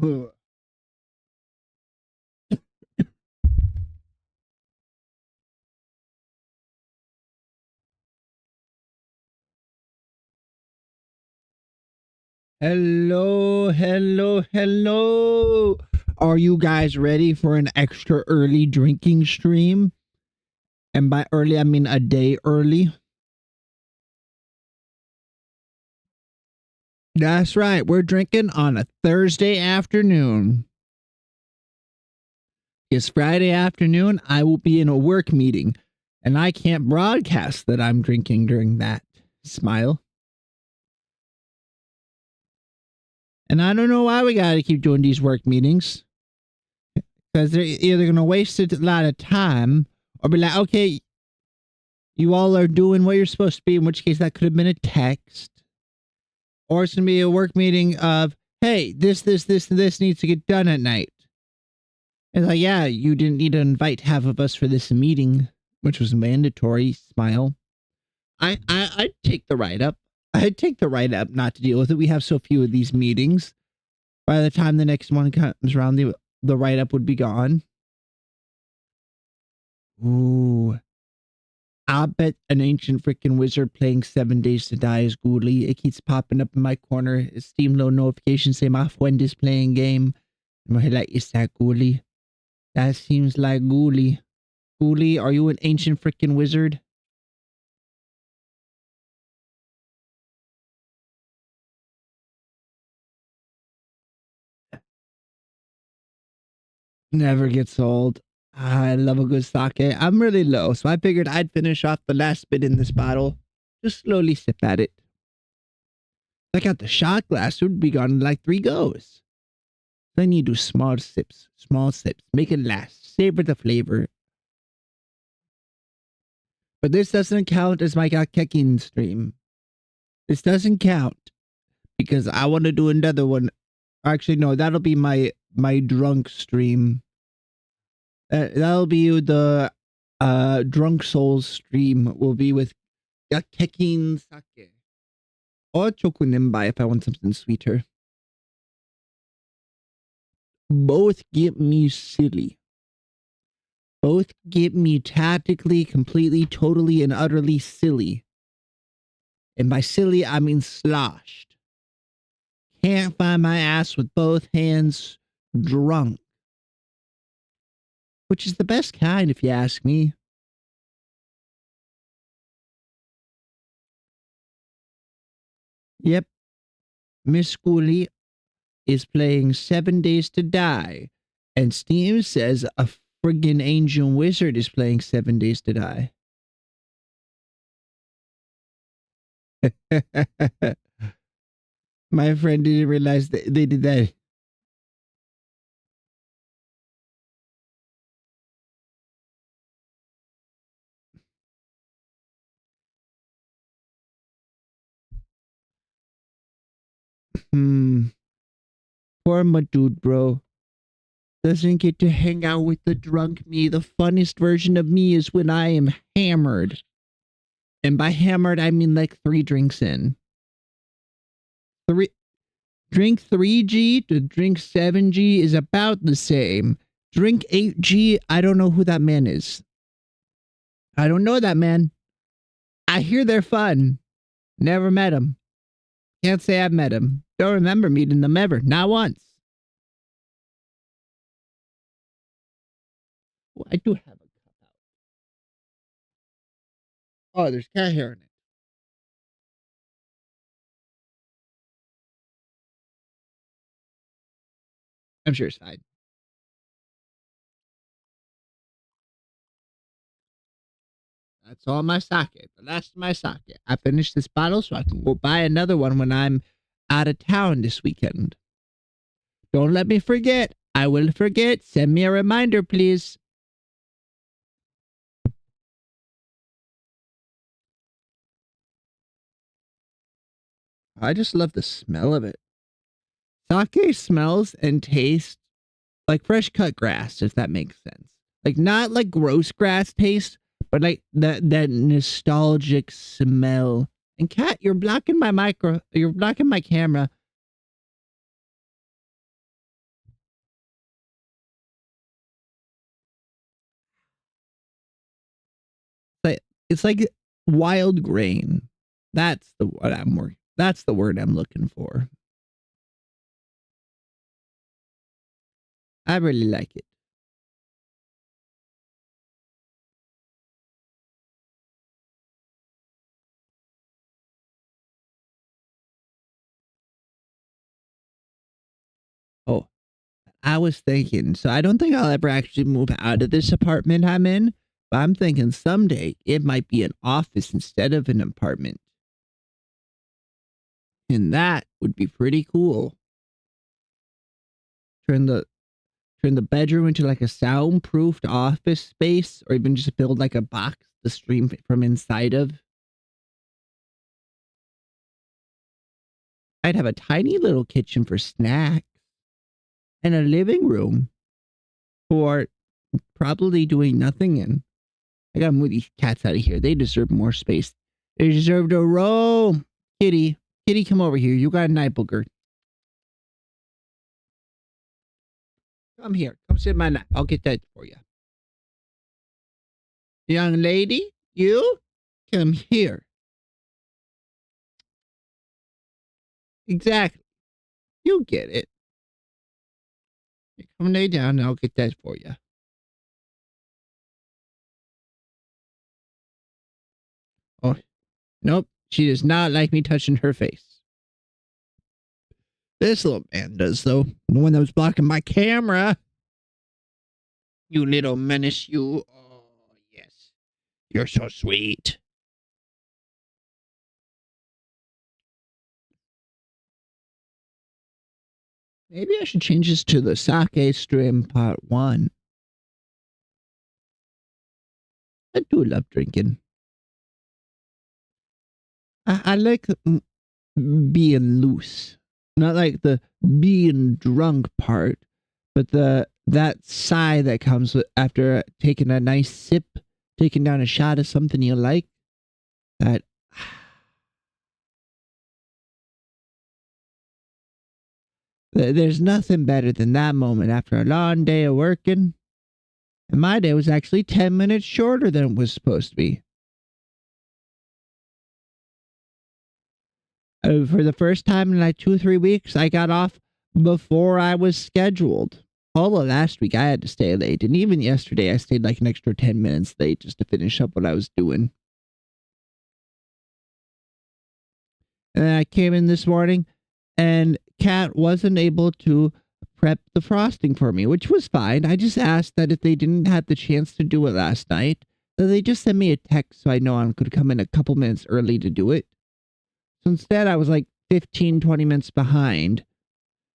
Hello, hello, hello. Are you guys ready for an extra early drinking stream? And by early, I mean a day early. That's right. We're drinking on a Thursday afternoon. It's Friday afternoon. I will be in a work meeting, and I can't broadcast that I'm drinking during that. Smile. And I don't know why we got to keep doing these work meetings. Because they're either going to waste a lot of time or be like, okay, you all are doing what you're supposed to be, in which case that could have been a text. Or it's going to be a work meeting of, hey, this, and this needs to get done at night. It's like, yeah, you didn't need to invite half of us for this meeting, which was mandatory. Smile. I'd take the write-up. I'd take the write-up not to deal with it. We have so few of these meetings. By the time the next one comes around, the write-up would be gone. Ooh. I'll bet an ancient freaking wizard playing 7 Days to Die is Ghoulie. It keeps popping up in my corner. Steam load notifications say my friend is playing game. I'm like, is that Ghoulie? That seems like Ghoulie. Ghoulie, are you an ancient freaking wizard? Never gets old. I love a good sake. I'm really low, so I figured I'd finish off the last bit in this bottle. Just slowly sip at it. If I got the shot glass, it would be gone in like 3 goes. Then you do small sips, make it last, savor the flavor. But this doesn't count as my Yappening stream. This doesn't count because I want to do another one. Actually, no, that'll be my drunk stream. That'll be the Drunk Souls stream. Will be with Yappening sake or chokunimbai if I want something sweeter. Both get me silly. Both get me tactically, completely, totally, and utterly silly. And by silly, I mean sloshed. Can't find my ass with both hands drunk. Which is the best kind, if you ask me. Yep. Miss Ghoulie is playing 7 Days to Die. And Steam says a friggin' ancient wizard is playing 7 Days to Die. My friend didn't realize that they did that. Poor my dude, bro. Doesn't get to hang out with the drunk me. The funniest version of me is when I am hammered. And by hammered, I mean like 3 drinks in. Drink 3G to drink 7G is about the same. Drink 8G, I don't know who that man is. I don't know that man. I hear they're fun. Never met him. Can't say I've met him. Don't remember meeting them ever. Not once. Oh, I do have a cup out. Oh, there's cat hair in it. I'm sure it's fine. That's all my sake. The last of my sake. I finished this bottle so I can go buy another one when I'm out of town this weekend. Don't let me forget. I will forget. Send me a reminder, please. I just love the smell of it. Sake smells and tastes like fresh cut grass, if that makes sense. Like not like gross grass taste, but like that nostalgic smell. And Kat, you're blocking my camera. It's like wild grain. That's the word I'm looking for. I really like it. Oh, I was thinking, so I don't think I'll ever actually move out of this apartment I'm in, but I'm thinking someday it might be an office instead of an apartment. And that would be pretty cool. Turn the bedroom into like a soundproofed office space, or even just build like a box to stream from inside of. I'd have a tiny little kitchen for snacks and a living room for probably doing nothing in. I gotta move these cats out of here. They deserve more space. They deserve to roam. Kitty, Kitty, come over here. You got a night booger. Come here. Come sit in my lap. I'll get that for you. Young lady, you come here. Exactly. You get it. You come lay down and I'll get that for you. Oh, nope. She does not like me touching her face. This little man does, though. The one that was blocking my camera. You little menace, you. Oh, yes. You're so sweet. Maybe I should change this to the sake stream part 1. I do love drinking. I like being loose. Not like the being drunk part, but that sigh that comes after taking a nice sip, taking down a shot of something you like. That there's nothing better than that moment after a long day of working. And my day was actually 10 minutes shorter than it was supposed to be. For the first time in like 2 or 3 weeks, I got off before I was scheduled. All of last week, I had to stay late. And even yesterday, I stayed like an extra 10 minutes late just to finish up what I was doing. And I came in this morning, and Kat wasn't able to prep the frosting for me, which was fine. I just asked that if they didn't have the chance to do it last night, that they just send me a text so I know I could come in a couple minutes early to do it. So instead, I was like 15, 20 minutes behind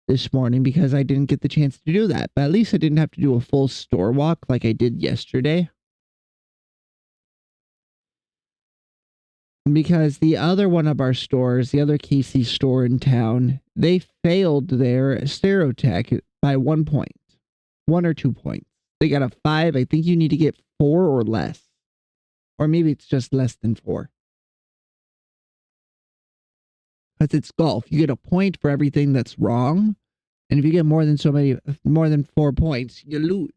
this morning because I didn't get the chance to do that. But at least I didn't have to do a full store walk like I did yesterday. Because the other one of our stores, the other Casey store in town, they failed their Stereotech by 1 point. 1 or 2 points. They got a 5. I think you need to get 4 or less. Or maybe it's just less than 4. Because it's golf. You get a point for everything that's wrong. And if you get more than 4 points, you lose.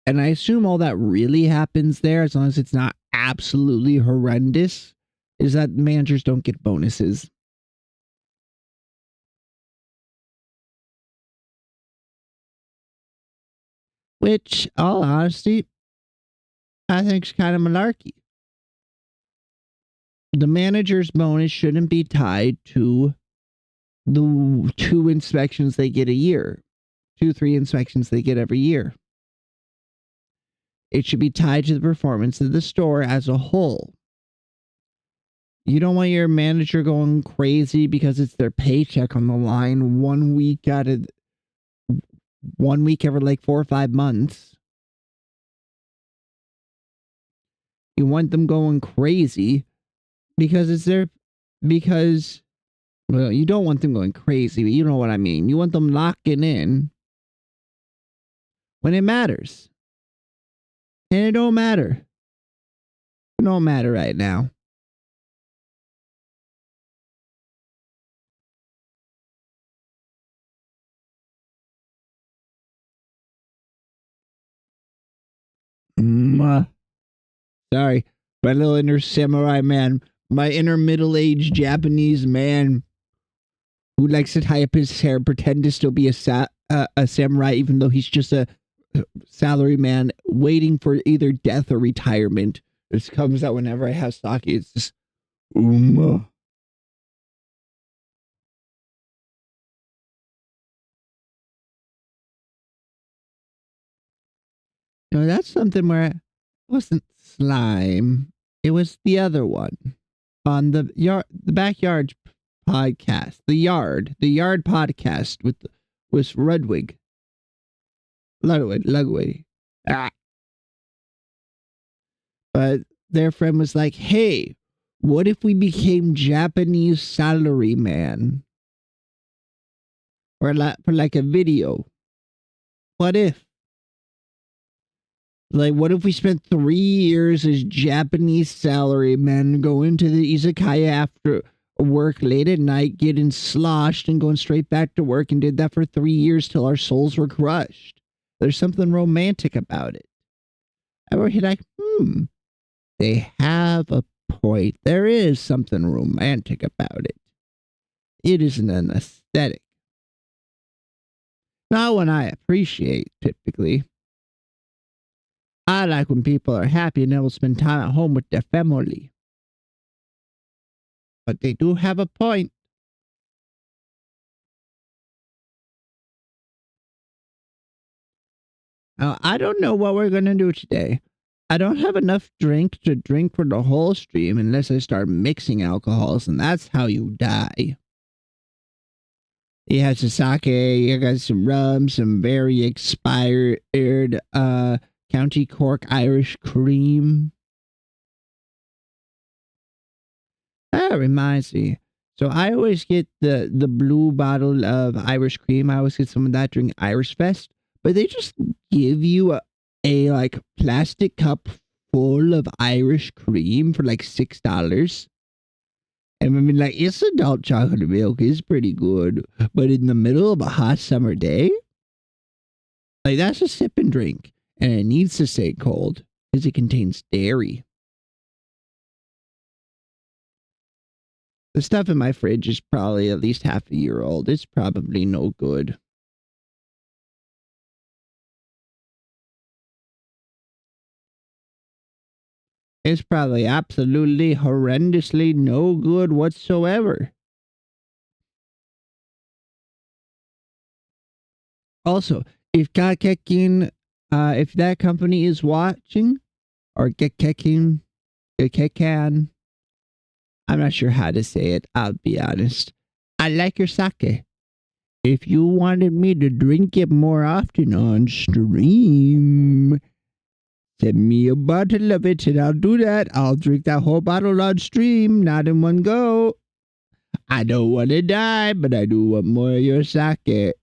And I assume all that really happens there, as long as it's not absolutely horrendous, is that managers don't get bonuses. Which, all honesty, I think is kind of malarkey. The manager's bonus shouldn't be tied to the 2 inspections they get a year. 2, 3 inspections they get every year. It should be tied to the performance of the store as a whole. You don't want your manager going crazy because it's their paycheck on the line 1 week every like 4 or 5 months. You want them going crazy because well, you don't want them going crazy, but you know what I mean. You want them locking in when it matters. And it don't matter. It don't matter right now. Sorry, my little inner samurai man, my inner middle-aged Japanese man who likes to tie up his hair, pretend to still be a samurai, even though he's just a salary man waiting for either death or retirement. This comes out whenever I have sake. It's just No, that's something where it wasn't slime. It was the other one on the backyard podcast, the yard podcast with Ludwig. Ah. But their friend was like, "Hey, what if we became Japanese salary man, or for like a video? What if?" Like, what if we spent 3 years as Japanese salarymen, going to the izakaya after work late at night, getting sloshed, and going straight back to work, and did that for 3 years till our souls were crushed? There's something romantic about it. And we're like, they have a point. There is something romantic about it. It isn't an aesthetic. Not one I appreciate, typically. I like when people are happy and able to spend time at home with their family. But they do have a point. I don't know what we're going to do today. I don't have enough drink to drink for the whole stream unless I start mixing alcohols, and that's how you die. You have some sake, you got some rum, some very expired County Cork Irish cream. That reminds me. So I always get the blue bottle of Irish cream. I always get some of that during Irish Fest. But they just give you a like plastic cup full of Irish cream for like $6. And I mean, like, it's adult chocolate milk. It's pretty good. But in the middle of a hot summer day, like, that's a sip and drink. And it needs to stay cold because it contains dairy. The stuff in my fridge is probably at least half a year old. It's probably no good. It's probably absolutely horrendously no good whatsoever. Also, if Kakekin, if that company is watching, or Kakekin, I'm not sure how to say it, I'll be honest. I like your sake. If you wanted me to drink it more often on stream, send me a bottle of it and I'll do that. I'll drink that whole bottle on stream, not in one go. I don't want to die, but I do want more of your sake.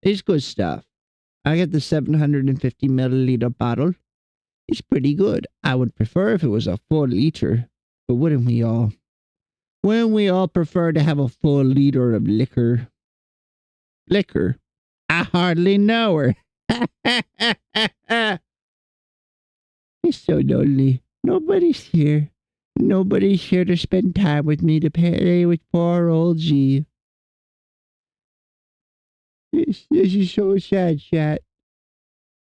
It's good stuff. I get the 750 milliliter bottle. It's pretty good. I would prefer if it was a full liter, but wouldn't we all? Wouldn't we all prefer to have a full liter of liquor? Liquor? I hardly know her. It's so lonely. Nobody's here. Nobody's here to spend time with me to play with poor old G. This is so sad, chat.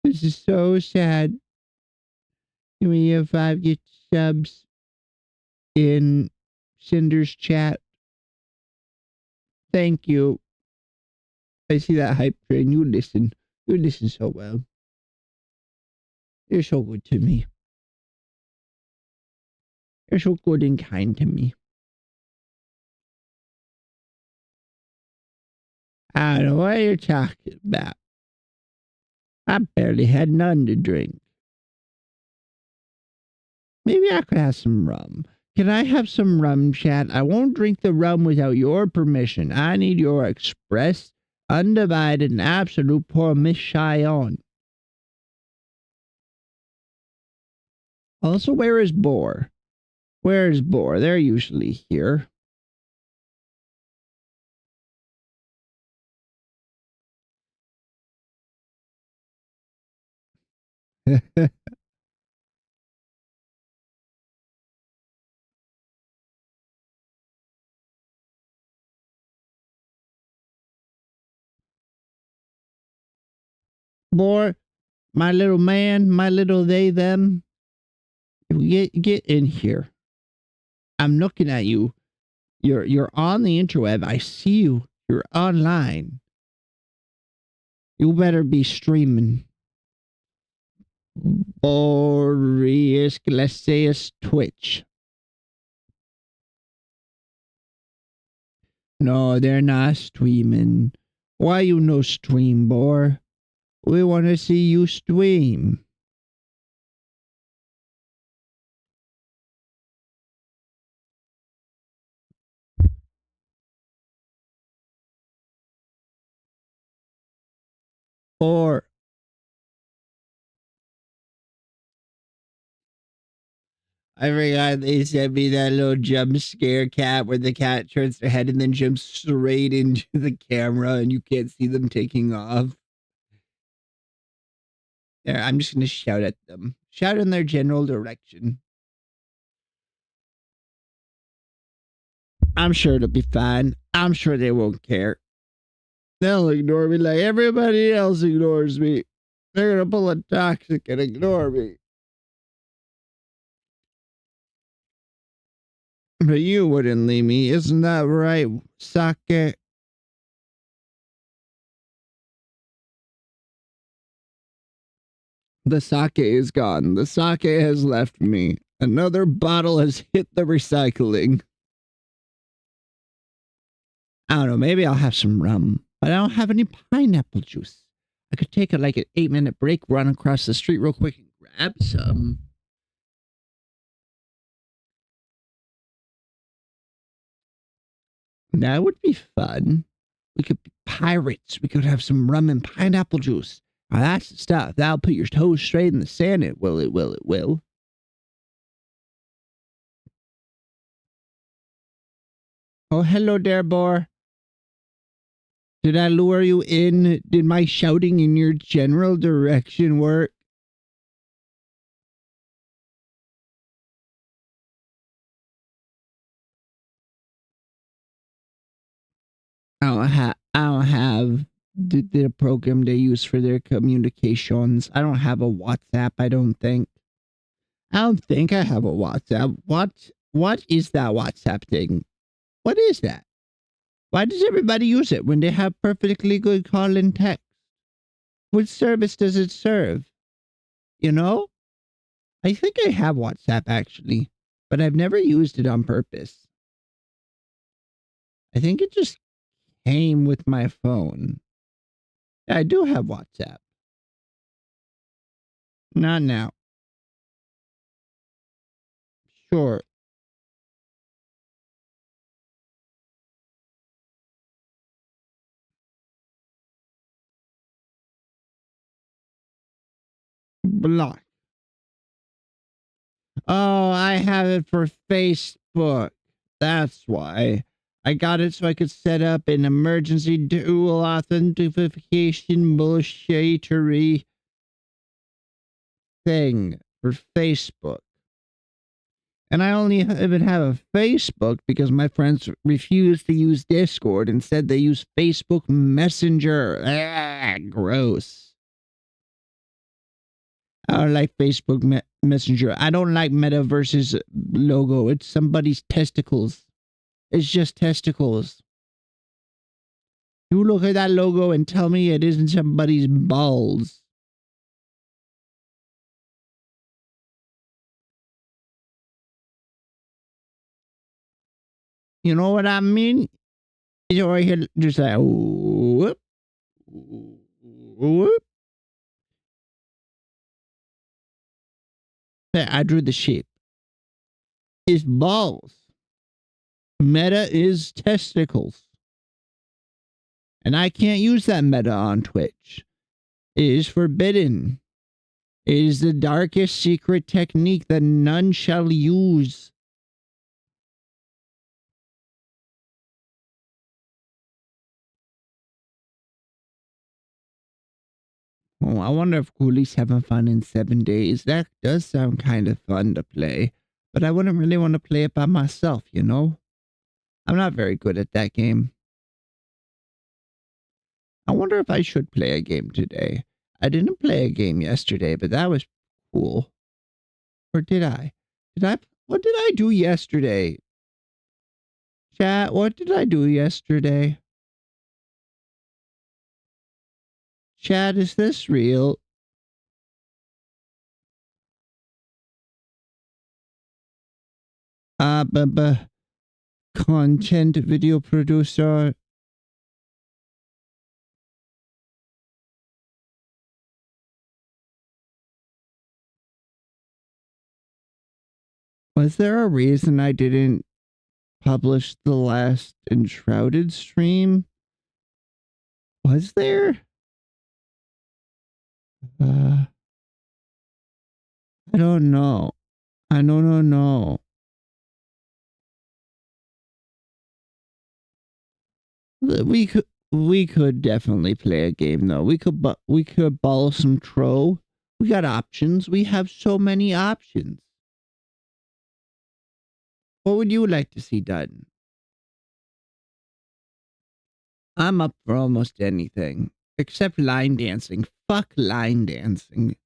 This is so sad. Give me a 5 get subs in Cinder's chat. Thank you. I see that hype train. You listen. You listen so well. You're so good to me. You're so good and kind to me. I don't know what you're talking about. I barely had none to drink. Maybe I could have some rum. Can I have some rum, chat? I won't drink the rum without your permission. I need your express, undivided, and absolute permission. Also, where is Boar? Where is Boar? They're usually here. Boy, my little man, my little they, them, get in here. I'm looking at you. You're on the interweb. I see you. You're online. You better be streaming. Boreas Glacius Twitch. No, they're not streaming. Why you no stream, boy? We want to see you stream. Or I forgot they sent me that little jump scare cat where the cat turns their head and then jumps straight into the camera and you can't see them taking off. There, I'm just gonna shout at them. Shout in their general direction. I'm sure it'll be fine. I'm sure they won't care. They'll ignore me like everybody else ignores me. They're gonna pull a toxic and ignore me. But you wouldn't leave me, isn't that right, Sake? The sake is gone. The sake has left me. Another bottle has hit the recycling. I don't know, maybe I'll have some rum, but I don't have any pineapple juice. I could take an 8-minute break, run across the street real quick and grab some. That would be fun. We could be pirates. We could have some rum and pineapple juice. Now that's the stuff. That'll put your toes straight in the sand. It will, it will, it will. Oh, hello there, boy. Did I lure you in? Did my shouting in your general direction work? I don't have the program they use for their communications. I don't have a WhatsApp, I don't think. I don't think I have a WhatsApp. What is that WhatsApp thing? What is that? Why does everybody use it when they have perfectly good call and text? What service does it serve? You know? I think I have WhatsApp actually, but I've never used it on purpose. I think it just came with my phone. Yeah, I do have WhatsApp. Not now. Sure. Block. Oh, I have it for Facebook. That's why. I got it so I could set up an emergency dual authentication bullshittery thing for Facebook. And I only even have a Facebook because my friends refused to use Discord and said they use Facebook Messenger. Ah, gross. I don't like Facebook Messenger. I don't like Metaverse's logo. It's somebody's testicles. It's just testicles. You look at that logo and tell me it isn't somebody's balls. You know what I mean? It's over here just like, whoop, whoop. I drew the shape. It's balls. Meta is testicles. And I can't use that meta on Twitch. It is forbidden. It is the darkest secret technique that none shall use. Oh, I wonder if Cooley's having fun in 7 days. That does sound kind of fun to play, but I wouldn't really want to play it by myself, you know? I'm not very good at that game. I wonder if I should play a game today. I didn't play a game yesterday, but that was cool. Or did I? What did I do yesterday? Chat, what did I do yesterday? Chat, is this real? B content video producer. Was there a reason I didn't publish the last Enshrouded stream? Was there? I don't know. I don't know. We could definitely play a game though. We could borrow some tro. We got options. We have so many options. What would you like to see done? I'm up for almost anything except line dancing. Fuck line dancing.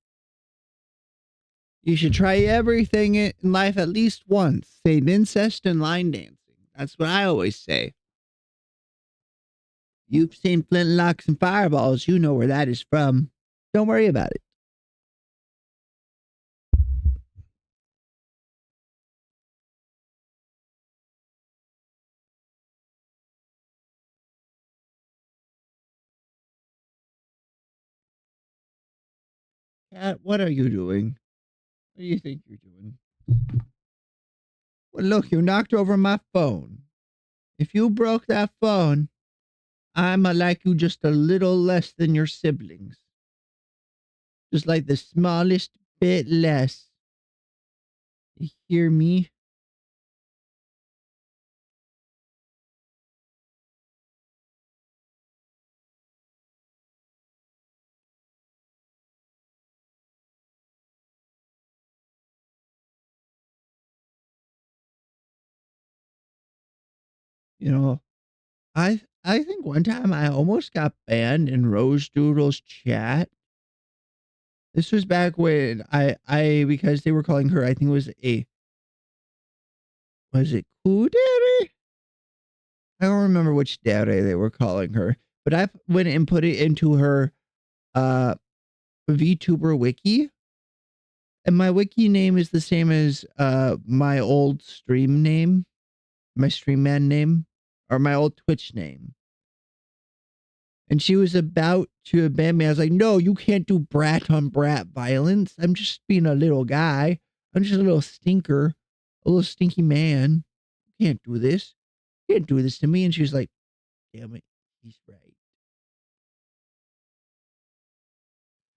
You should try everything in life at least once. Save incest and line dancing. That's what I always say. You've seen flintlocks and fireballs. You know where that is from. Don't worry about it. Cat, what are you doing? What do you think you're doing? Well, look, you knocked over my phone. If you broke that phone, I'm like you just a little less than your siblings. Just like the smallest bit less. You hear me? You know, I think one time I almost got banned in Rose Doodle's chat. This was back when I because they were calling her, I think it was it Coo Daddy? I don't remember which daddy they were calling her, but I went and put it into her uh VTuber wiki, and my wiki name is the same as my old stream name, my stream man name, or my old Twitch name. And she was about to ban me. I was like, no, you can't do brat on brat violence. I'm just being a little guy. I'm just a little stinker, a little stinky man. You can't do this. You can't do this to me. And she was like, damn it, he's right.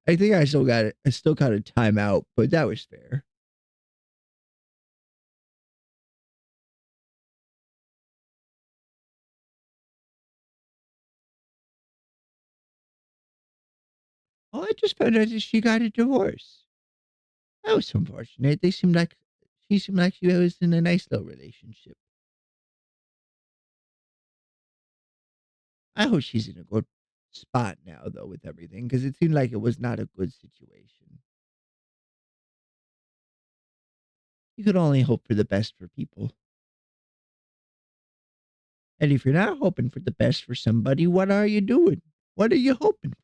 I think I still got it. I still got a timeout, but that was fair. Oh, I just found out that she got a divorce. That was unfortunate. She seemed like she was in a nice little relationship. I hope she's in a good spot now, though, with everything, because it seemed like it was not a good situation. You could only hope for the best for people. And if you're not hoping for the best for somebody, what are you doing? What are you hoping for?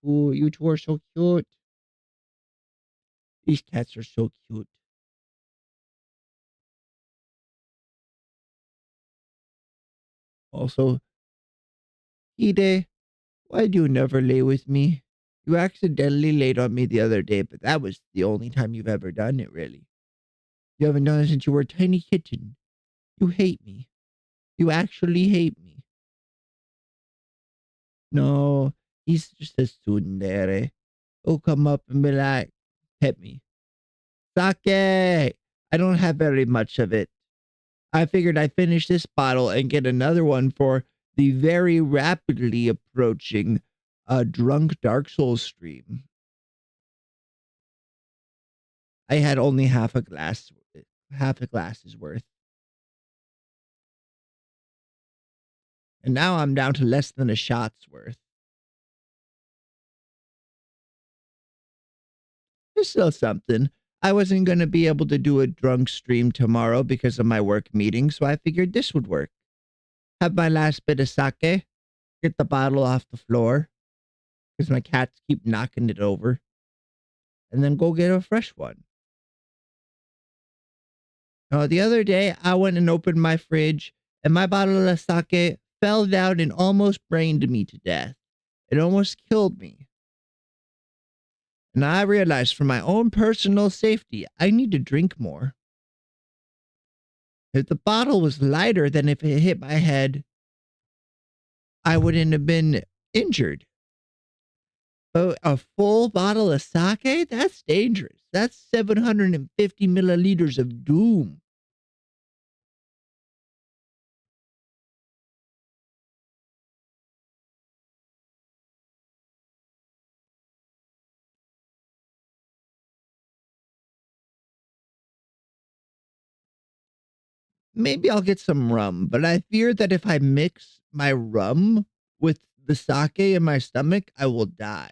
Oh, you two are so cute. These cats are so cute. Also, Hide, why do you never lay with me? You accidentally laid on me the other day, but that was the only time you've ever done it, really. You haven't done it since you were a tiny kitten. You hate me. You actually hate me. No, he's just a tsundere. He'll come up and be like, pet me. Sake! I don't have very much of it. I figured I'd finish this bottle and get another one for the very rapidly approaching drunk Dark Souls stream. I had only half a glass's worth. And now I'm down to less than a shot's worth. It's still something. I wasn't going to be able to do a drunk stream tomorrow because of my work meeting, so I figured this would work. Have my last bit of sake, get the bottle off the floor, because my cats keep knocking it over, and then go get a fresh one. The other day, I went and opened my fridge, and my bottle of sake fell down and almost brained me to death. It almost killed me. And I realized for my own personal safety, I need to drink more. If the bottle was lighter than if it hit my head, I wouldn't have been injured. But a full bottle of sake? That's dangerous. That's 750 milliliters of doom. Maybe I'll get some rum, but I fear that if I mix my rum with the sake in my stomach, I will die.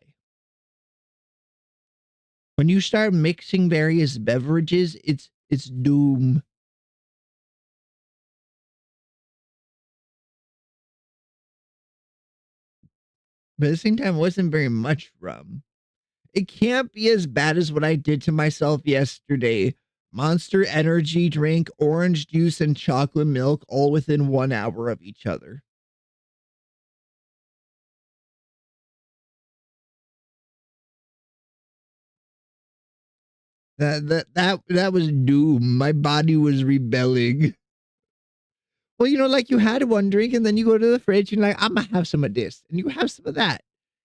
When you start mixing various beverages, it's doom. But at the same time, it wasn't very much rum. It can't be as bad as what I did to myself yesterday. Monster energy drink, orange juice, and chocolate milk all within 1 hour of each other. That was doom. My body was rebelling. Well, like you had one drink and then you go to the fridge and you're like, I'm gonna have some of this. And you have some of that.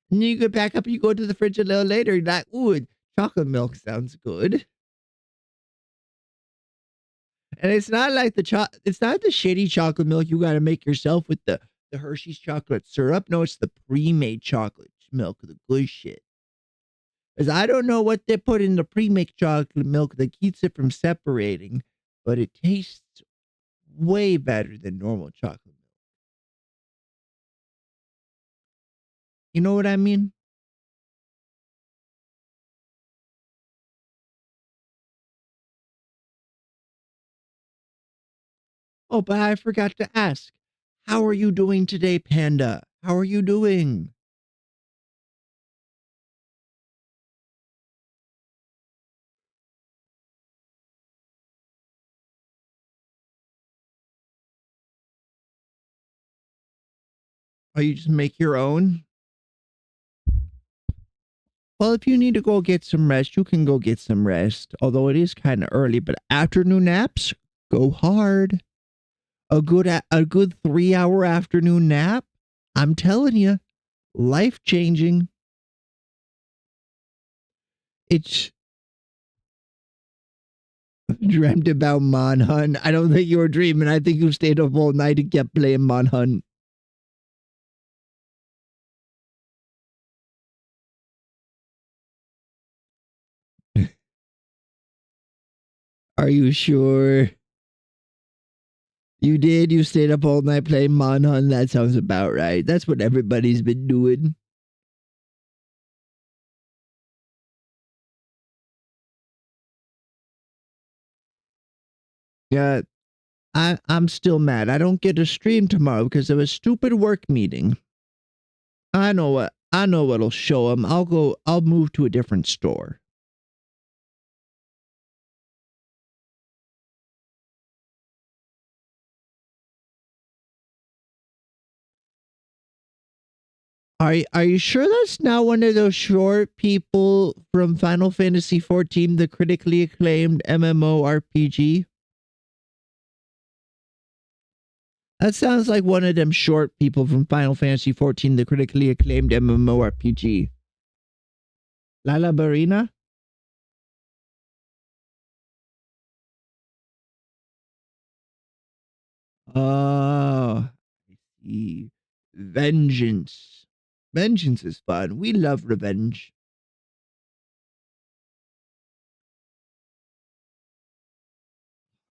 And then you go back up and you go to the fridge a little later, you're like, ooh, chocolate milk sounds good. And it's not like it's not the shitty chocolate milk you gotta make yourself with the Hershey's chocolate syrup. No, it's the pre-made chocolate milk, the good shit. Because I don't know what they put in the pre-made chocolate milk that keeps it from separating, but it tastes way better than normal chocolate milk. You know what I mean? Oh, but I forgot to ask. How are you doing today, Panda? How are you doing? Oh, you just make your own? Well, if you need to go get some rest, you can go get some rest. Although it is kind of early, but afternoon naps, go hard. A good 3-hour afternoon nap. I'm telling you, life changing. It's dreamt about Monhunt. I don't think you were dreaming. I think you stayed up all night and kept playing Monhunt. Are you sure? You did? You stayed up all night playing Monhunt? That sounds about right. That's what everybody's been doing. Yeah, I'm still mad. I don't get to stream tomorrow because of a stupid work meeting. I know what'll show him. I'll move to a different store. Are you sure that's not one of those short people from Final Fantasy XIV, the critically acclaimed MMORPG? That sounds like one of them short people from Final Fantasy XIV, the critically acclaimed MMORPG. Lala Barina? Oh, I see. vengeance. Vengeance is fun. We love revenge.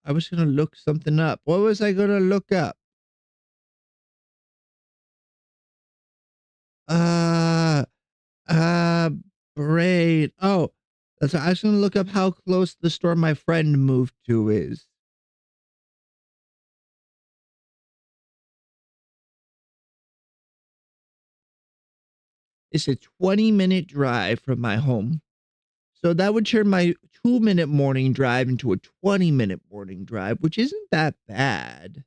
I was gonna look something up. What was I gonna look up? Uh, uh, brain. Oh, that's I was gonna look up how close the store my friend moved to is. It's a 20-minute drive from my home. So that would turn my 2-minute morning drive into a 20-minute morning drive, which isn't that bad.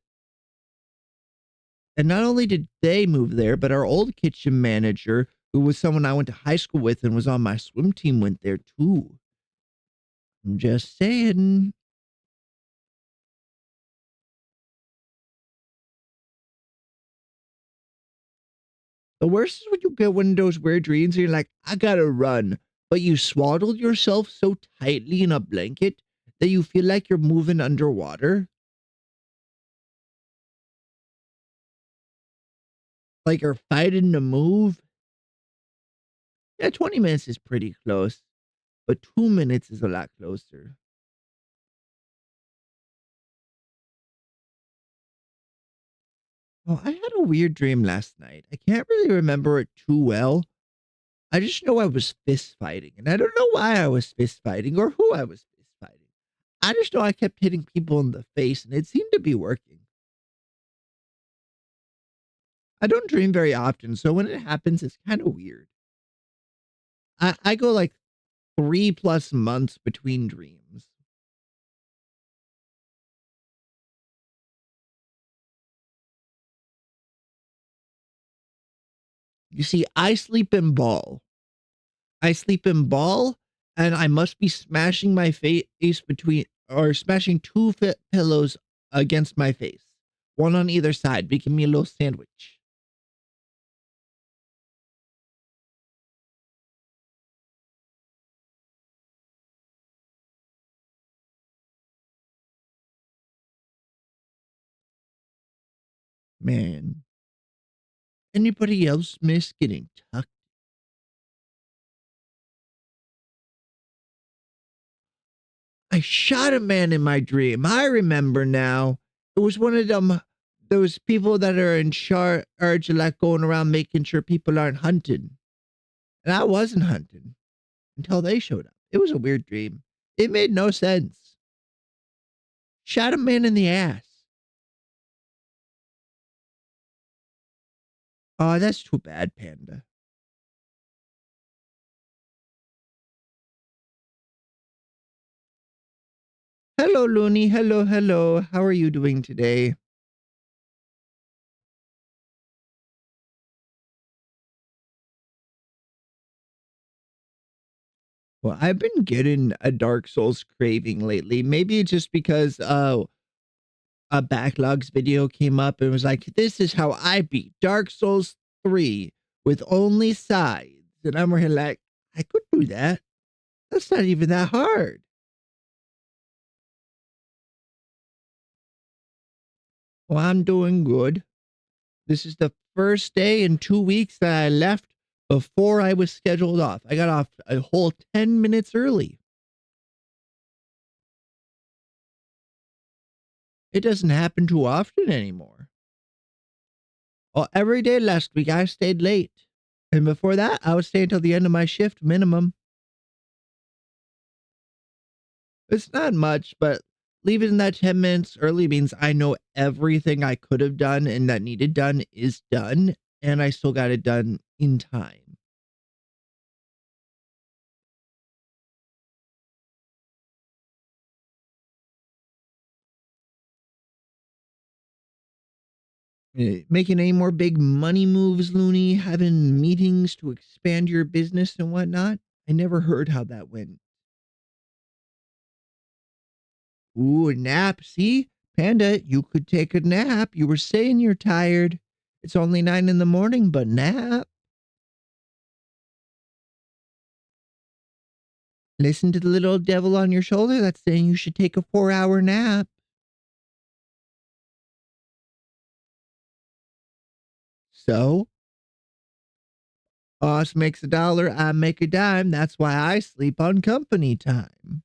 And not only did they move there, but our old kitchen manager, who was someone I went to high school with and was on my swim team, went there too. I'm just saying. The worst is when you get one of those weird dreams and you're like, I gotta run. But you swaddled yourself so tightly in a blanket that you feel like you're moving underwater. Like you're fighting to move. Yeah, 20 minutes is pretty close, but 2 minutes is a lot closer. Well, I had a weird dream last night. I can't really remember it too well. I just know I was fist fighting, and I don't know why I was fist fighting or who I was fist fighting. I just know I kept hitting people in the face, and it seemed to be working. I don't dream very often, so when it happens, it's kind of weird. I go like 3+ months between dreams. You see, I sleep in ball. I sleep in ball, and I must be smashing my face between or smashing two pillows against my face, one on either side, making me a little sandwich. Man, anybody else miss getting tucked? I shot a man in my dream. I remember now. It was one of them, those people that are in charge of like going around making sure people aren't hunting. And I wasn't hunting until they showed up. It was a weird dream. It made no sense. Shot a man in the ass. Oh, that's too bad, Panda. Hello, Looney. Hello, hello. How are you doing today? Well, I've been getting a Dark Souls craving lately. Maybe it's just because a backlogs video came up and was like, "This is how I beat Dark Souls 3 with only sides." And I'm really like, I could do that. That's not even that hard. Well, I'm doing good. This is the first day in 2 weeks that I left before I was scheduled off. I got off a whole 10 minutes early. It doesn't happen too often anymore. Well, every day last week I stayed late. And before that, I would stay until the end of my shift minimum. It's not much, but leaving that 10 minutes early means I know everything I could have done and that needed done is done, and I still got it done in time. Making any more big money moves, Looney? Having meetings to expand your business and whatnot? I never heard how that went. Ooh, a nap. See? Panda, you could take a nap. You were saying you're tired. It's only 9 in the morning, but nap. Listen to the little devil on your shoulder that's saying you should take a 4-hour nap. So, boss makes a dollar, I make a dime. That's why I sleep on company time.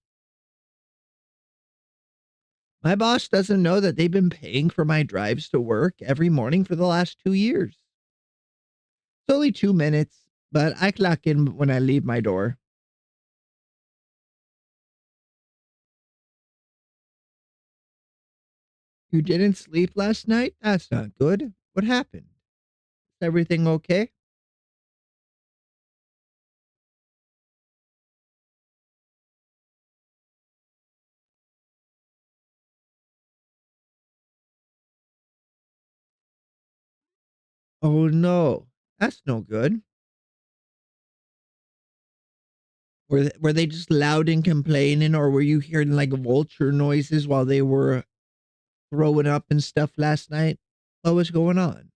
My boss doesn't know that they've been paying for my drives to work every morning for the last 2 years. It's only 2 minutes, but I clock in when I leave my door. You didn't sleep last night? That's not good. What happened? Is everything okay? Oh no, that's no good. Were they just loud and complaining, or were you hearing like vulture noises while they were throwing up and stuff last night? What was going on?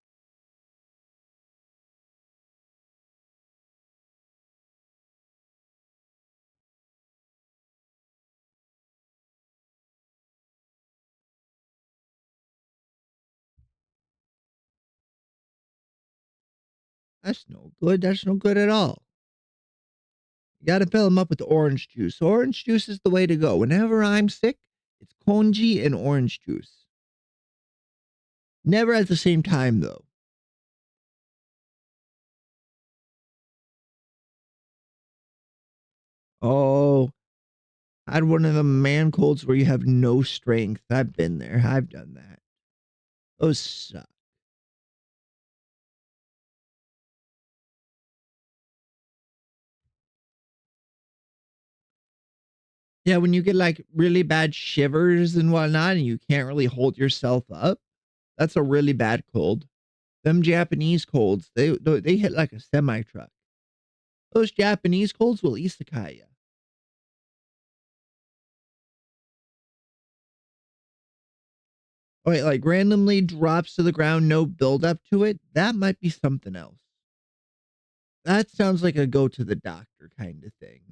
That's no good. That's no good at all. You got to fill them up with orange juice. Orange juice is the way to go. Whenever I'm sick, it's congee and orange juice. Never at the same time though. Oh, I had one of the man colds where you have no strength. I've been there. I've done that. Those suck. Yeah, when you get like really bad shivers and whatnot, and you can't really hold yourself up, that's a really bad cold. Them Japanese colds, they hit like a semi truck. Those Japanese colds will isekai ya. Oh, wait, like randomly drops to the ground, no build up to it. That might be something else. That sounds like a go to the doctor kind of thing.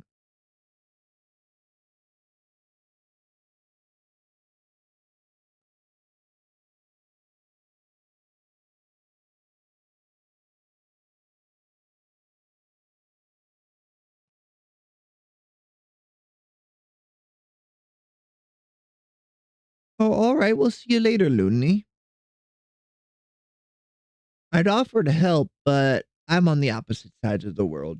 Oh, all right. We'll see you later, Looney. I'd offer to help, but I'm on the opposite sides of the world.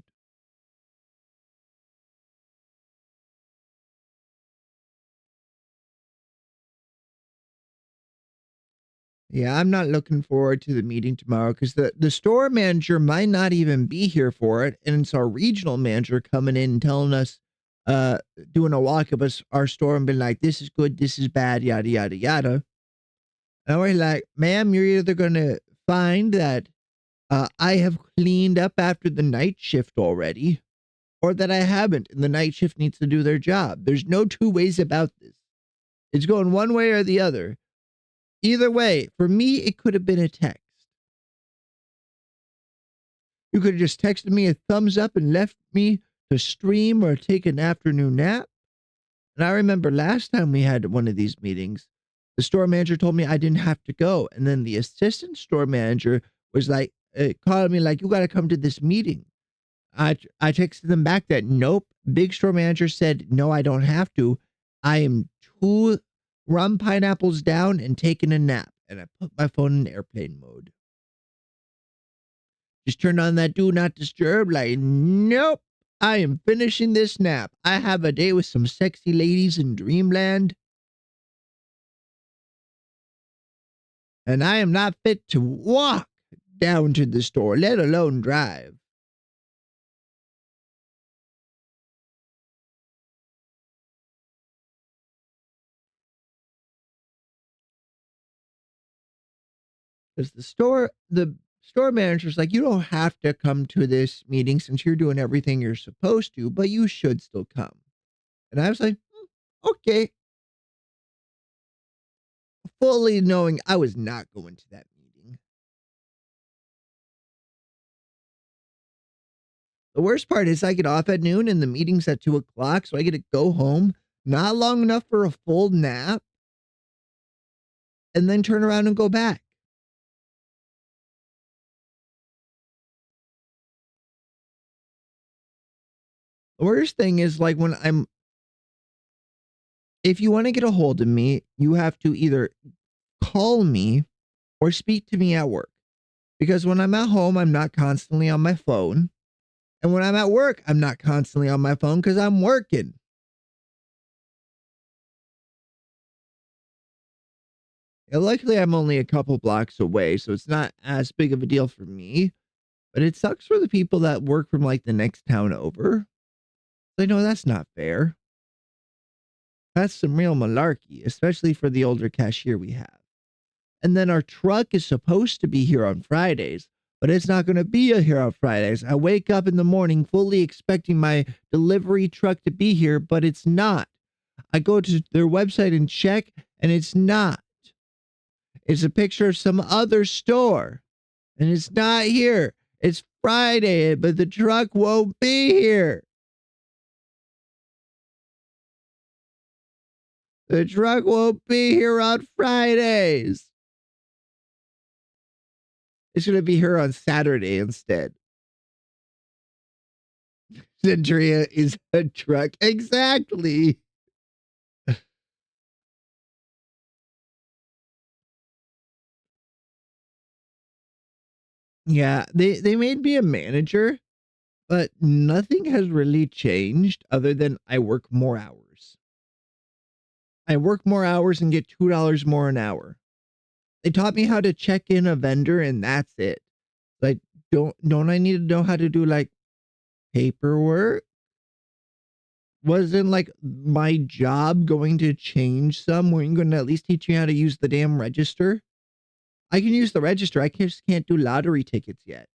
Yeah, I'm not looking forward to the meeting tomorrow because the store manager might not even be here for it. And it's our regional manager coming in and telling us, uh, doing a walk of us, our store and being like, this is good, this is bad, yada, yada, yada. And we're like, ma'am, you're either going to find that I have cleaned up after the night shift already or that I haven't and the night shift needs to do their job. There's no two ways about this. It's going one way or the other. Either way, for me, it could have been a text. You could have just texted me a thumbs up and left me to stream or take an afternoon nap. And I remember last time we had one of these meetings, the store manager told me I didn't have to go. And then the assistant store manager was like, calling me like, you got to come to this meeting. I texted them back that nope. Big store manager said, no, I don't have to. I am two rum pineapples down and taking a nap. And I put my phone in airplane mode. Just turned on that do not disturb. Like, nope. I am finishing this nap. I have a day with some sexy ladies in dreamland. And I am not fit to walk down to the store, let alone drive. Because the store manager's like, you don't have to come to this meeting since you're doing everything you're supposed to, but you should still come. And I was like, okay, fully knowing I was not going to that meeting. The worst part is I get off at noon and the meeting's at 2 o'clock, so I get to go home, not long enough for a full nap, and then turn around and go back. The worst thing is like when if you want to get a hold of me, you have to either call me or speak to me at work. Because when I'm at home, I'm not constantly on my phone. And when I'm at work, I'm not constantly on my phone because I'm working. And luckily, I'm only a couple blocks away, so it's not as big of a deal for me. But it sucks for the people that work from like the next town over. They know that's not fair. That's some real malarkey, especially for the older cashier we have. And then our truck is supposed to be here on Fridays, but it's not going to be here on Fridays. I wake up in the morning fully expecting my delivery truck to be here, but it's not. I go to their website and check, and it's not. It's a picture of some other store, and it's not here. It's Friday, but the truck won't be here. The truck won't be here on Fridays. It's going to be here on Saturday instead. Andrea is a truck. Exactly. Yeah, they made me a manager, but nothing has really changed other than I work more hours. I work more hours and get $2 more an hour. They taught me how to check in a vendor and that's it. Like don't I need to know how to do like paperwork? Wasn't like my job going to change some? Were you going to at least teach me how to use the damn register? I can use the register. I just can't do lottery tickets yet.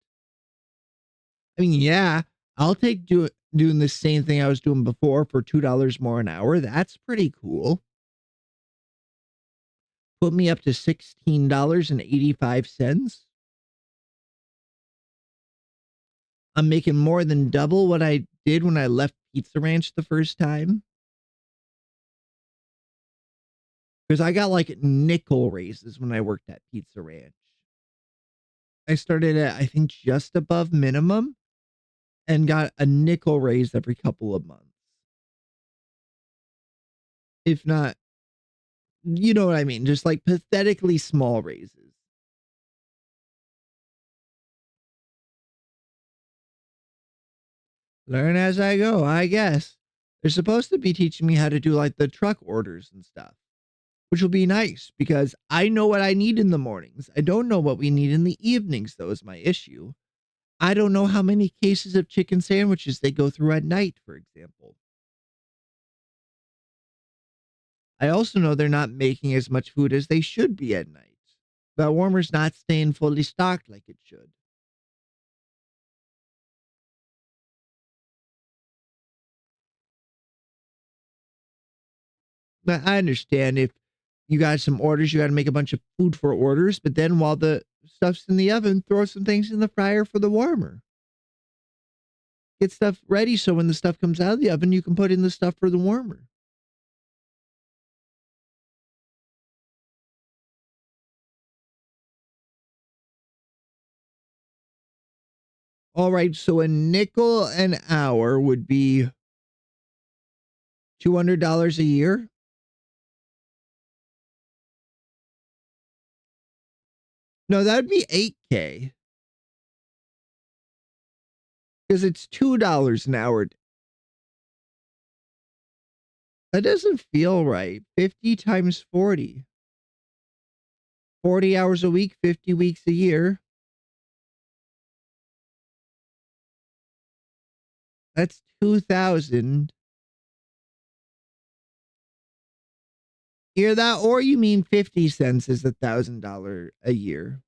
I mean, yeah, I'll take doing the same thing I was doing before for $2 more an hour. That's pretty cool. Put me up to $16.85. I'm making more than double what I did when I left Pizza Ranch the first time. Because I got like nickel raises when I worked at Pizza Ranch. I started at, I think, just above minimum and got a nickel raise every couple of months. If not, you know what I mean? Just like pathetically small raises. Learn as I go, I guess. They're supposed to be teaching me how to do like the truck orders and stuff, which will be nice because I know what I need in the mornings. I don't know what we need in the evenings, though, is my issue. I don't know how many cases of chicken sandwiches they go through at night, for example. I also know they're not making as much food as they should be at night. The warmer's not staying fully stocked like it should. Now, I understand if you got some orders, you got to make a bunch of food for orders, but then while the stuff's in the oven, throw some things in the fryer for the warmer. Get stuff ready so when the stuff comes out of the oven, you can put in the stuff for the warmer. All right, so a nickel an hour would be $200 a year. No, that would be 8K because it's $2 an hour. That doesn't feel right. 50 times 40. 40 hours a week, 50 weeks a year. That's 2,000. Hear that? Or you mean 50 cents is $1,000 a year?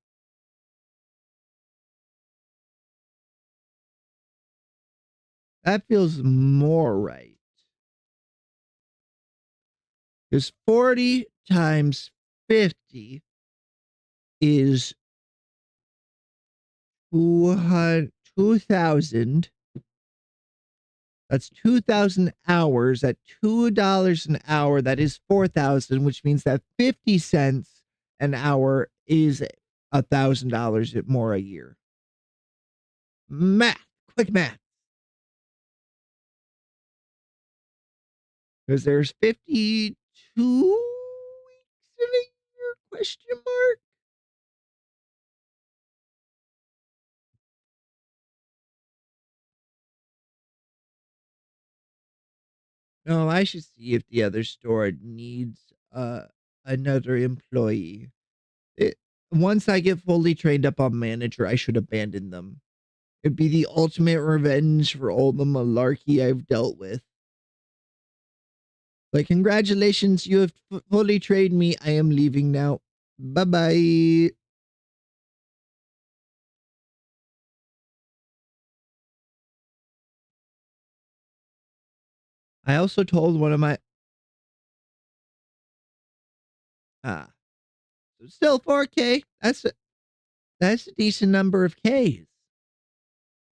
That feels more right. Because 40 times 50 is 2,000. That's 2,000 hours at $2 an hour. That is 4,000, which means that 50 cents an hour is $1,000 more a year. Math, quick math. Because there's 52 weeks in a year, question mark? No, I should see if the other store needs another employee. It, once I get fully trained up on manager, I should abandon them. It'd be the ultimate revenge for all the malarkey I've dealt with. Like, congratulations, you have fully trained me. I am leaving now. Bye bye. I also told one of my ah, still 4K. That's a decent number of Ks.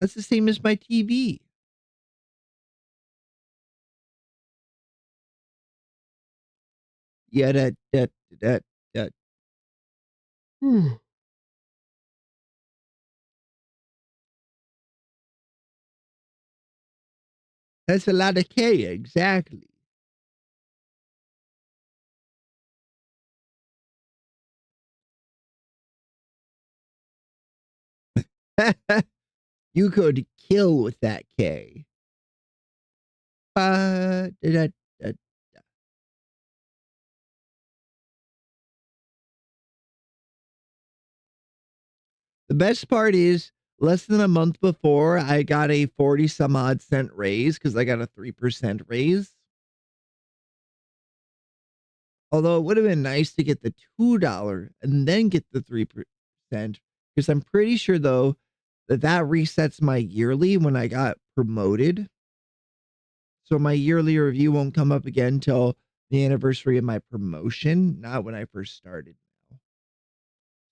That's the same as my TV. Yeah, that. That's a lot of K, exactly. You could kill with that K. Da, da, da. The best part is less than a month before I got a 40 some odd cent raise because I got a 3% raise. Although it would have been nice to get the $2 and then get the 3%, because I'm pretty sure though that resets my yearly when I got promoted. So my yearly review won't come up again till the anniversary of my promotion, not when I first started now.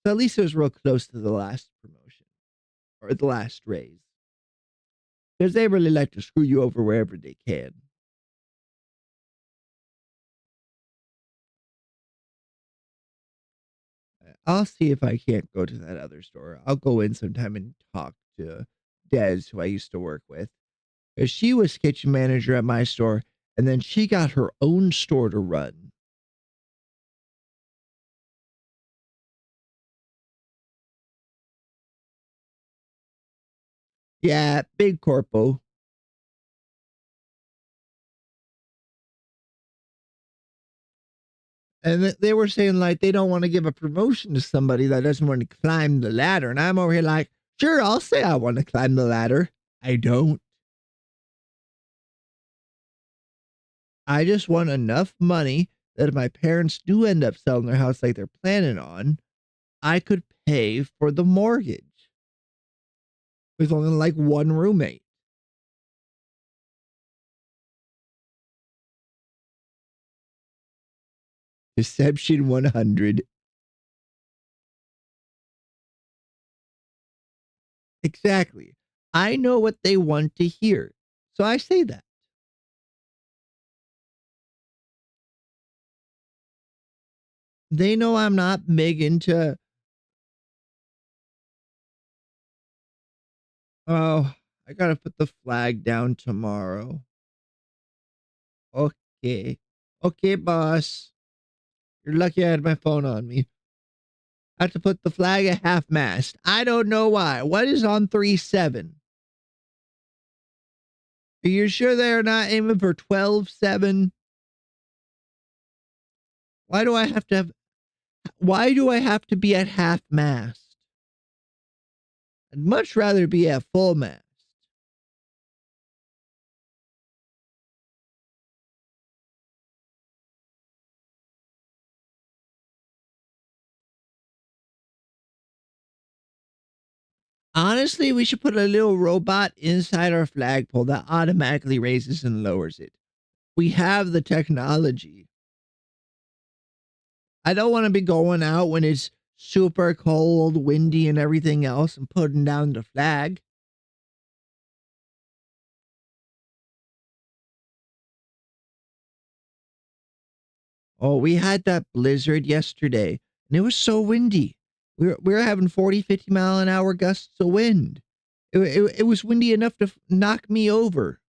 So at least it was real close to the last promotion or the last raise. Because they really like to screw you over wherever they can. I'll see if I can't go to that other store. I'll go in sometime and talk to Des, who I used to work with. Because she was kitchen manager at my store, and then she got her own store to run. Yeah, big corpo. And they were saying like they don't want to give a promotion to somebody that doesn't want to climb the ladder. And I'm over here like, sure, I'll say I want to climb the ladder. I don't. I just want enough money that if my parents do end up selling their house like they're planning on, I could pay for the mortgage with only like one roommate. Deception 100. Exactly. I know what they want to hear. So I say that. They know I'm not big into, oh, I gotta put the flag down tomorrow. Okay. Okay, boss. You're lucky I had my phone on me. I have to put the flag at half mast. I don't know why. What is on 3-7? Are you sure they're not aiming for 12-7? Why do I have to be at half mast? I'd much rather be at full mast. Honestly, we should put a little robot inside our flagpole that automatically raises and lowers it. We have the technology. I don't want to be going out when it's super cold, windy, and everything else and putting down the flag. Oh, we had that blizzard yesterday, and it was so windy. We were having 40, 50 mile an hour gusts of wind. It was windy enough to knock me over.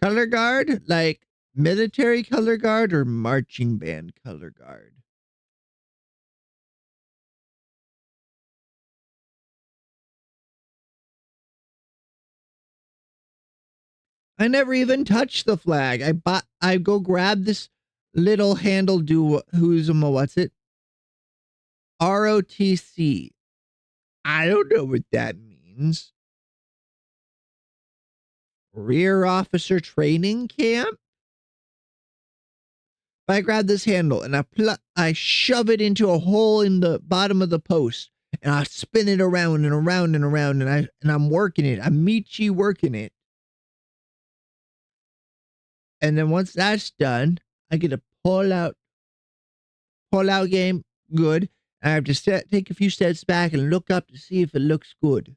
Color guard? Like military color guard or marching band color guard? I never even touched the flag. I go grab this little handle do who's what's it? ROTC. I don't know what that means. Rear officer training camp? I grab this handle and I shove it into a hole in the bottom of the post and I spin it around and around and around and I'm working it. I'm Michi working it. And then once that's done, I get a pull out game. Good. I have to take a few steps back and look up to see if it looks good.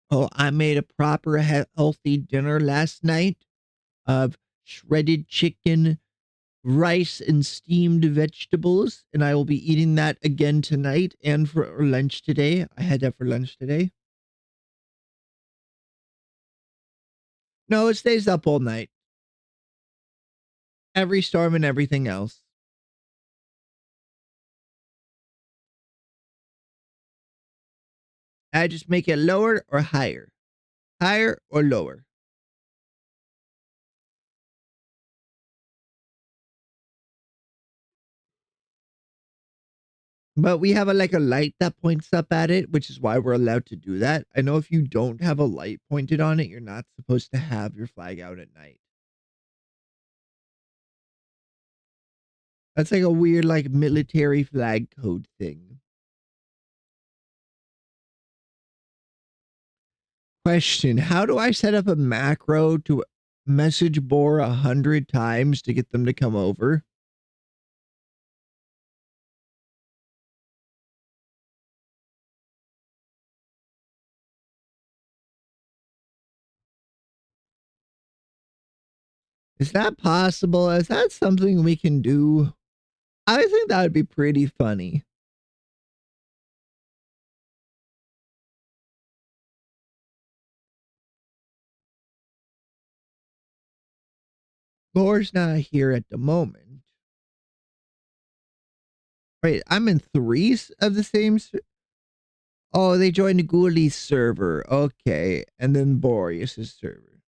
Oh, I made a proper healthy dinner last night of shredded chicken, rice, and steamed vegetables, and I will be eating that again tonight and for lunch today. I had that for lunch today. No, it stays up all night. Every storm and everything else. I just make it lower or higher. Higher or lower. But we have like a light that points up at it, which is why we're allowed to do that. I know if you don't have a light pointed on it, you're not supposed to have your flag out at night. That's like a weird, like military flag code thing. Question: how do I set up a macro to message Bor 100 times to get them to come over? Is that possible? Is that something we can do? I think that would be pretty funny. Bor's not here at the moment. Wait, I'm in 3 of the same. Oh, they joined Ghoulies server. Okay, and then Boreas's server.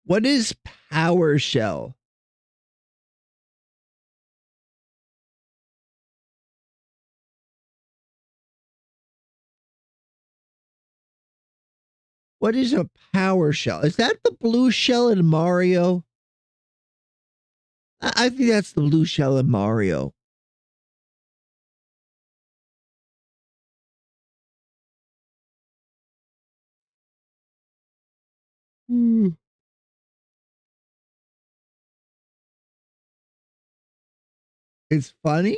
What is PowerShell? What is a PowerShell? Is that the blue shell in Mario? I think that's the blue shell in Mario. Hmm. It's funny.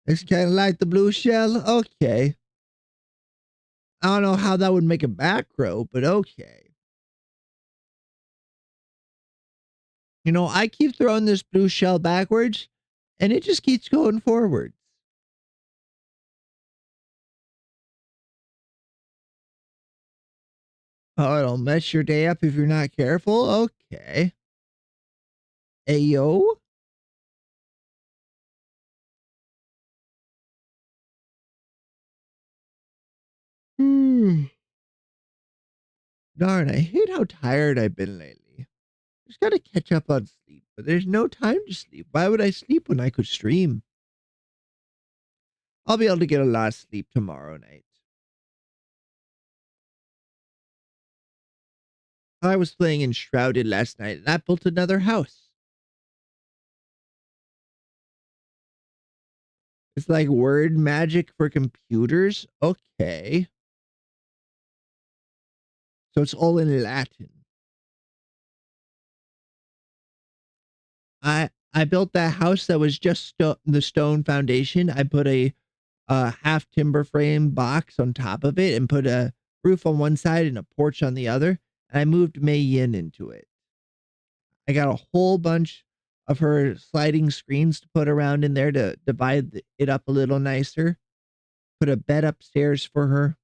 It's kind of like the blue shell. Okay. I don't know how that would make a back row, but okay. You know, I keep throwing this blue shell backwards, and it just keeps going forwards. Oh, it'll mess your day up if you're not careful? Okay. Ayo? Hmm. Darn, I hate how tired I've been lately. Just gotta catch up on sleep, but there's no time to sleep. Why would I sleep when I could stream? I'll be able to get a lot of sleep tomorrow night. I was playing Enshrouded last night and I built another house. It's like word magic for computers. Okay. So it's all in Latin. I built that house that was just the stone foundation. I put a half timber frame box on top of it and put a roof on one side and a porch on the other. And I moved Mei Yin into it. I got a whole bunch of her sliding screens to put around in there to divide it up a little nicer. Put a bed upstairs for her.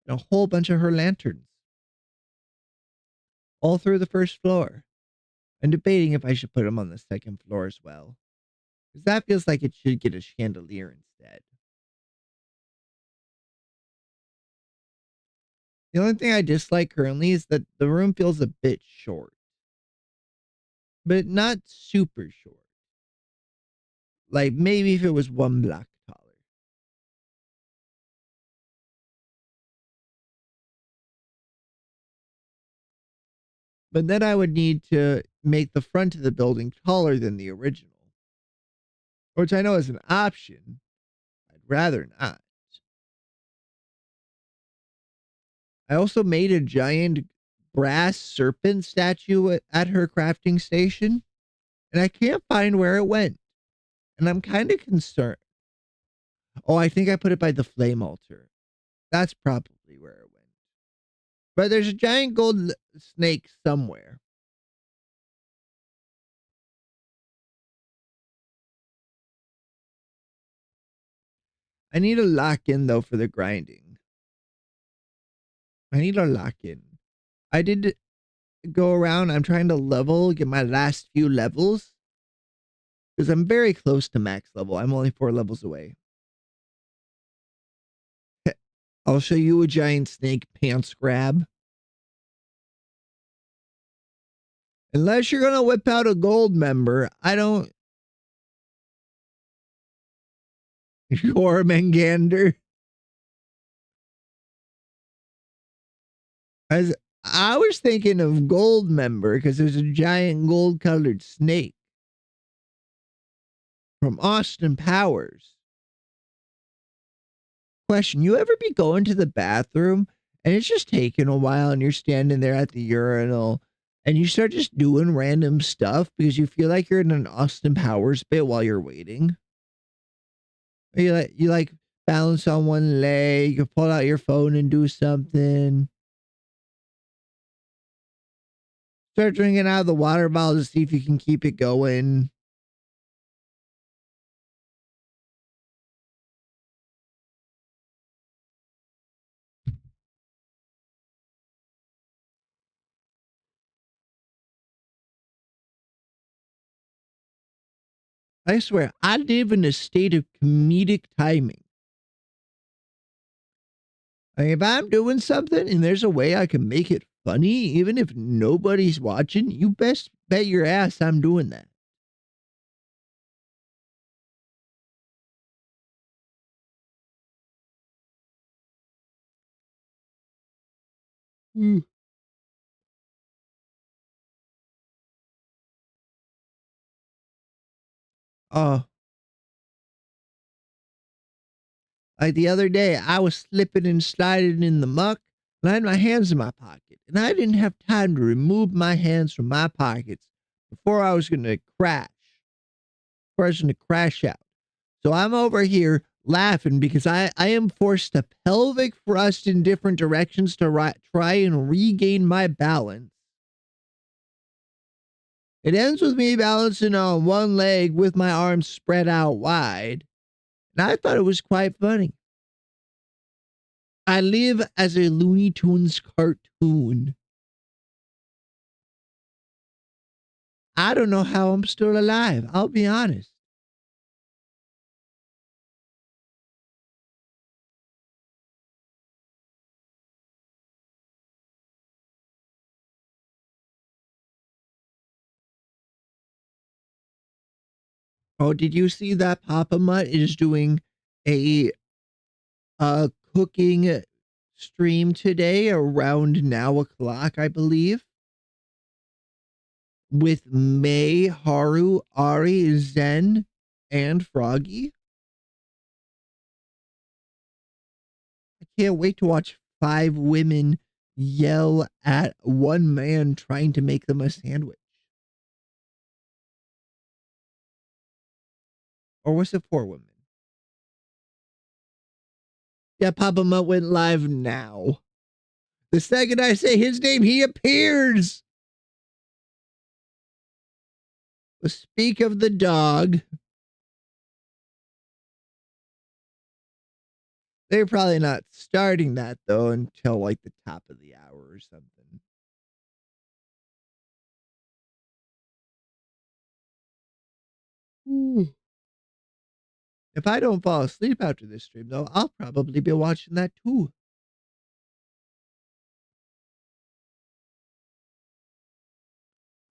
And a whole bunch of her lanterns. All through the first floor. I'm debating if I should put them on the second floor as well. Because that feels like it should get a chandelier instead. The only thing I dislike currently is that the room feels a bit short. But not super short. Like maybe if it was one block taller. But then I would need to make the front of the building taller than the original. Which I know is an option. I'd rather not. I also made a giant brass serpent statue at her crafting station. And I can't find where it went. And I'm kind of concerned. Oh, I think I put it by the flame altar. That's probably where it went. But there's a giant gold snake somewhere. I need a lock in though for the grinding. I need a lock in. I did go around. I'm trying to get my last few levels. Because I'm very close to max level. I'm only 4 levels away. I'll show you a giant snake pants grab. Unless you're going to whip out a gold member, I don't. Jormungandr. As I was thinking of gold member because there's a giant gold colored snake from Austin Powers. Question, you ever be going to the bathroom and it's just taking a while and you're standing there at the urinal and you start just doing random stuff because you feel like you're in an Austin Powers bit while you're waiting? Or you like balance on one leg, you pull out your phone and do something. Start drinking out of the water bottle to see if you can keep it going. I swear, I live in a state of comedic timing. Like if I'm doing something and there's a way I can make it funny, even if nobody's watching, you best bet your ass I'm doing that. Mm. Oh, like the other day, I was slipping and sliding in the muck, and I had my hands in my pocket, and I didn't have time to remove my hands from my pockets before I was going to crash. Before I was going to crash out. So I'm over here laughing because I am forced to pelvic thrust in different directions to try and regain my balance. It ends with me balancing on one leg with my arms spread out wide. And I thought it was quite funny. I live as a Looney Tunes cartoon. I don't know how I'm still alive. I'll be honest. Oh, did you see that Papa Mutt is doing a cooking stream today around now o'clock, I believe, with May, Haru, Ari, Zen, and Froggy. I can't wait to watch 5 women yell at one man trying to make them a sandwich. Or was it 4 women? Yeah, Papa Mutt went live now. The second I say his name, he appears. Speak of the dog. They're probably not starting that though until like the top of the hour or something. Ooh. If I don't fall asleep after this stream though, I'll probably be watching that too.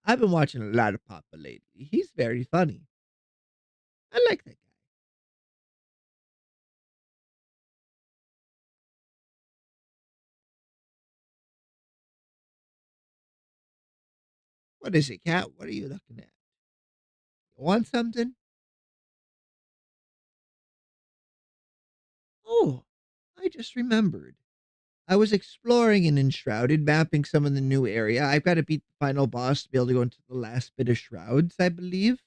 I've been watching a lot of Papa lately. He's very funny. I like that guy. What is it, Cat? What are you looking at? You want something? Oh, I just remembered. I was exploring in Enshrouded, mapping some of the new area. I've got to beat the final boss to be able to go into the last bit of Shrouds, I believe.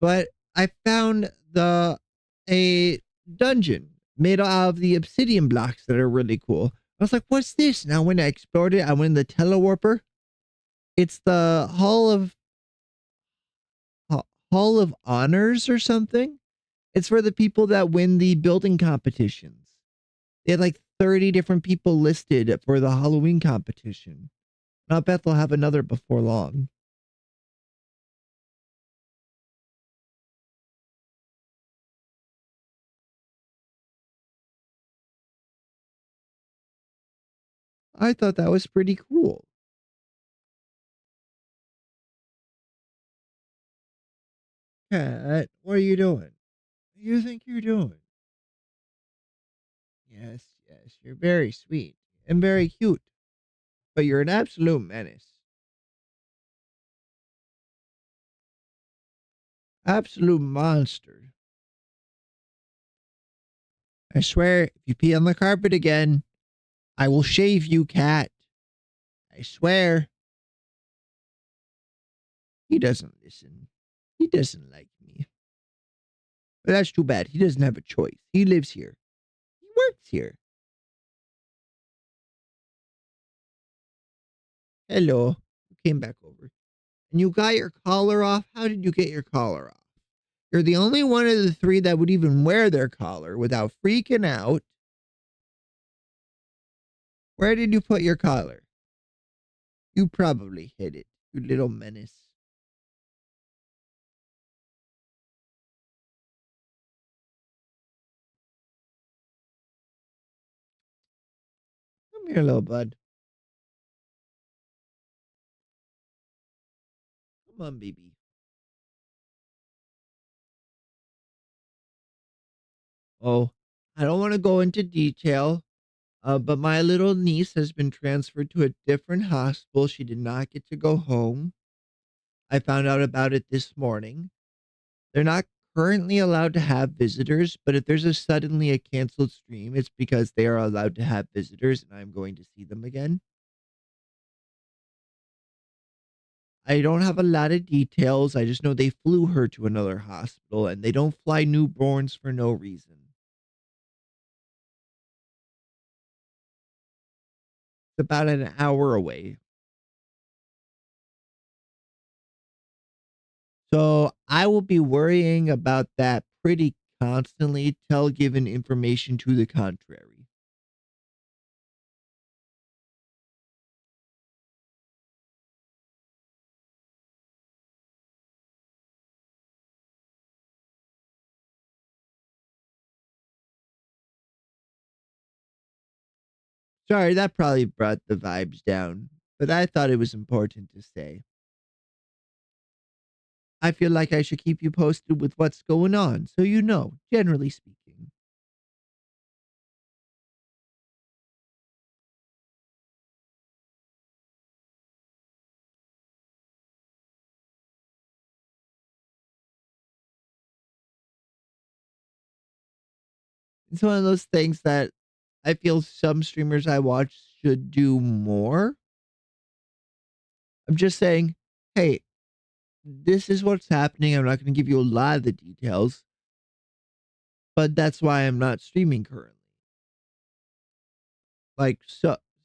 But I found a dungeon made out of the obsidian blocks that are really cool. I was like, what's this? Now when I explored it, I went in the telewarper. It's the Hall of Honors or something. It's for the people that win the building competitions. They had like 30 different people listed for the Halloween competition. I bet they'll have another before long. I thought that was pretty cool. Cat, what are you doing? What do you think you're doing? Yes, yes, you're very sweet and very cute, but you're an absolute menace. Absolute monster. I swear, if you pee on the carpet again, I will shave you, Cat. I swear. He doesn't listen. He doesn't like me. But that's too bad. He doesn't have a choice. He lives here. He works here. Hello. You came back over. And you got your collar off? How did you get your collar off? You're the only one of the three that would even wear their collar without freaking out. Where did you put your collar? You probably hid it, you little menace. Come here, little bud. Come on, baby. Oh, I don't want to go into detail, but my little niece has been transferred to a different hospital. She did not get to go home. I found out about it this morning. They're not currently allowed to have visitors, but if there's suddenly a canceled stream, it's because they are allowed to have visitors and I'm going to see them again. I don't have a lot of details. I just know they flew her to another hospital and they don't fly newborns for no reason. It's about an hour away. So I will be worrying about that pretty constantly till given information to the contrary. Sorry, that probably brought the vibes down, but I thought it was important to say. I feel like I should keep you posted with what's going on, so you know, generally speaking. It's one of those things that I feel some streamers I watch should do more. I'm just saying, hey, this is what's happening. I'm not going to give you a lot of the details, but that's why I'm not streaming currently. Like,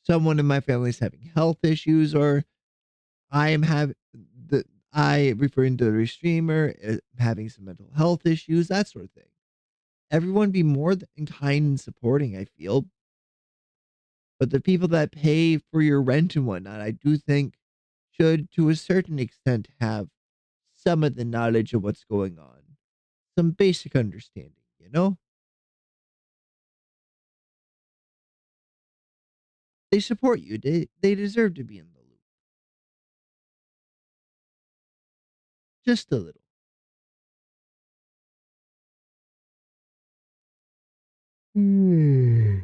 someone in my family is having health issues, or I am having the I referring to the streamer having some mental health issues, that sort of thing. Everyone be more than kind and supporting, I feel. But the people that pay for your rent and whatnot, I do think should, to a certain extent, have some of the knowledge of what's going on, some basic understanding, you know? They support you. They deserve to be in the loop. Just a little. Hmm.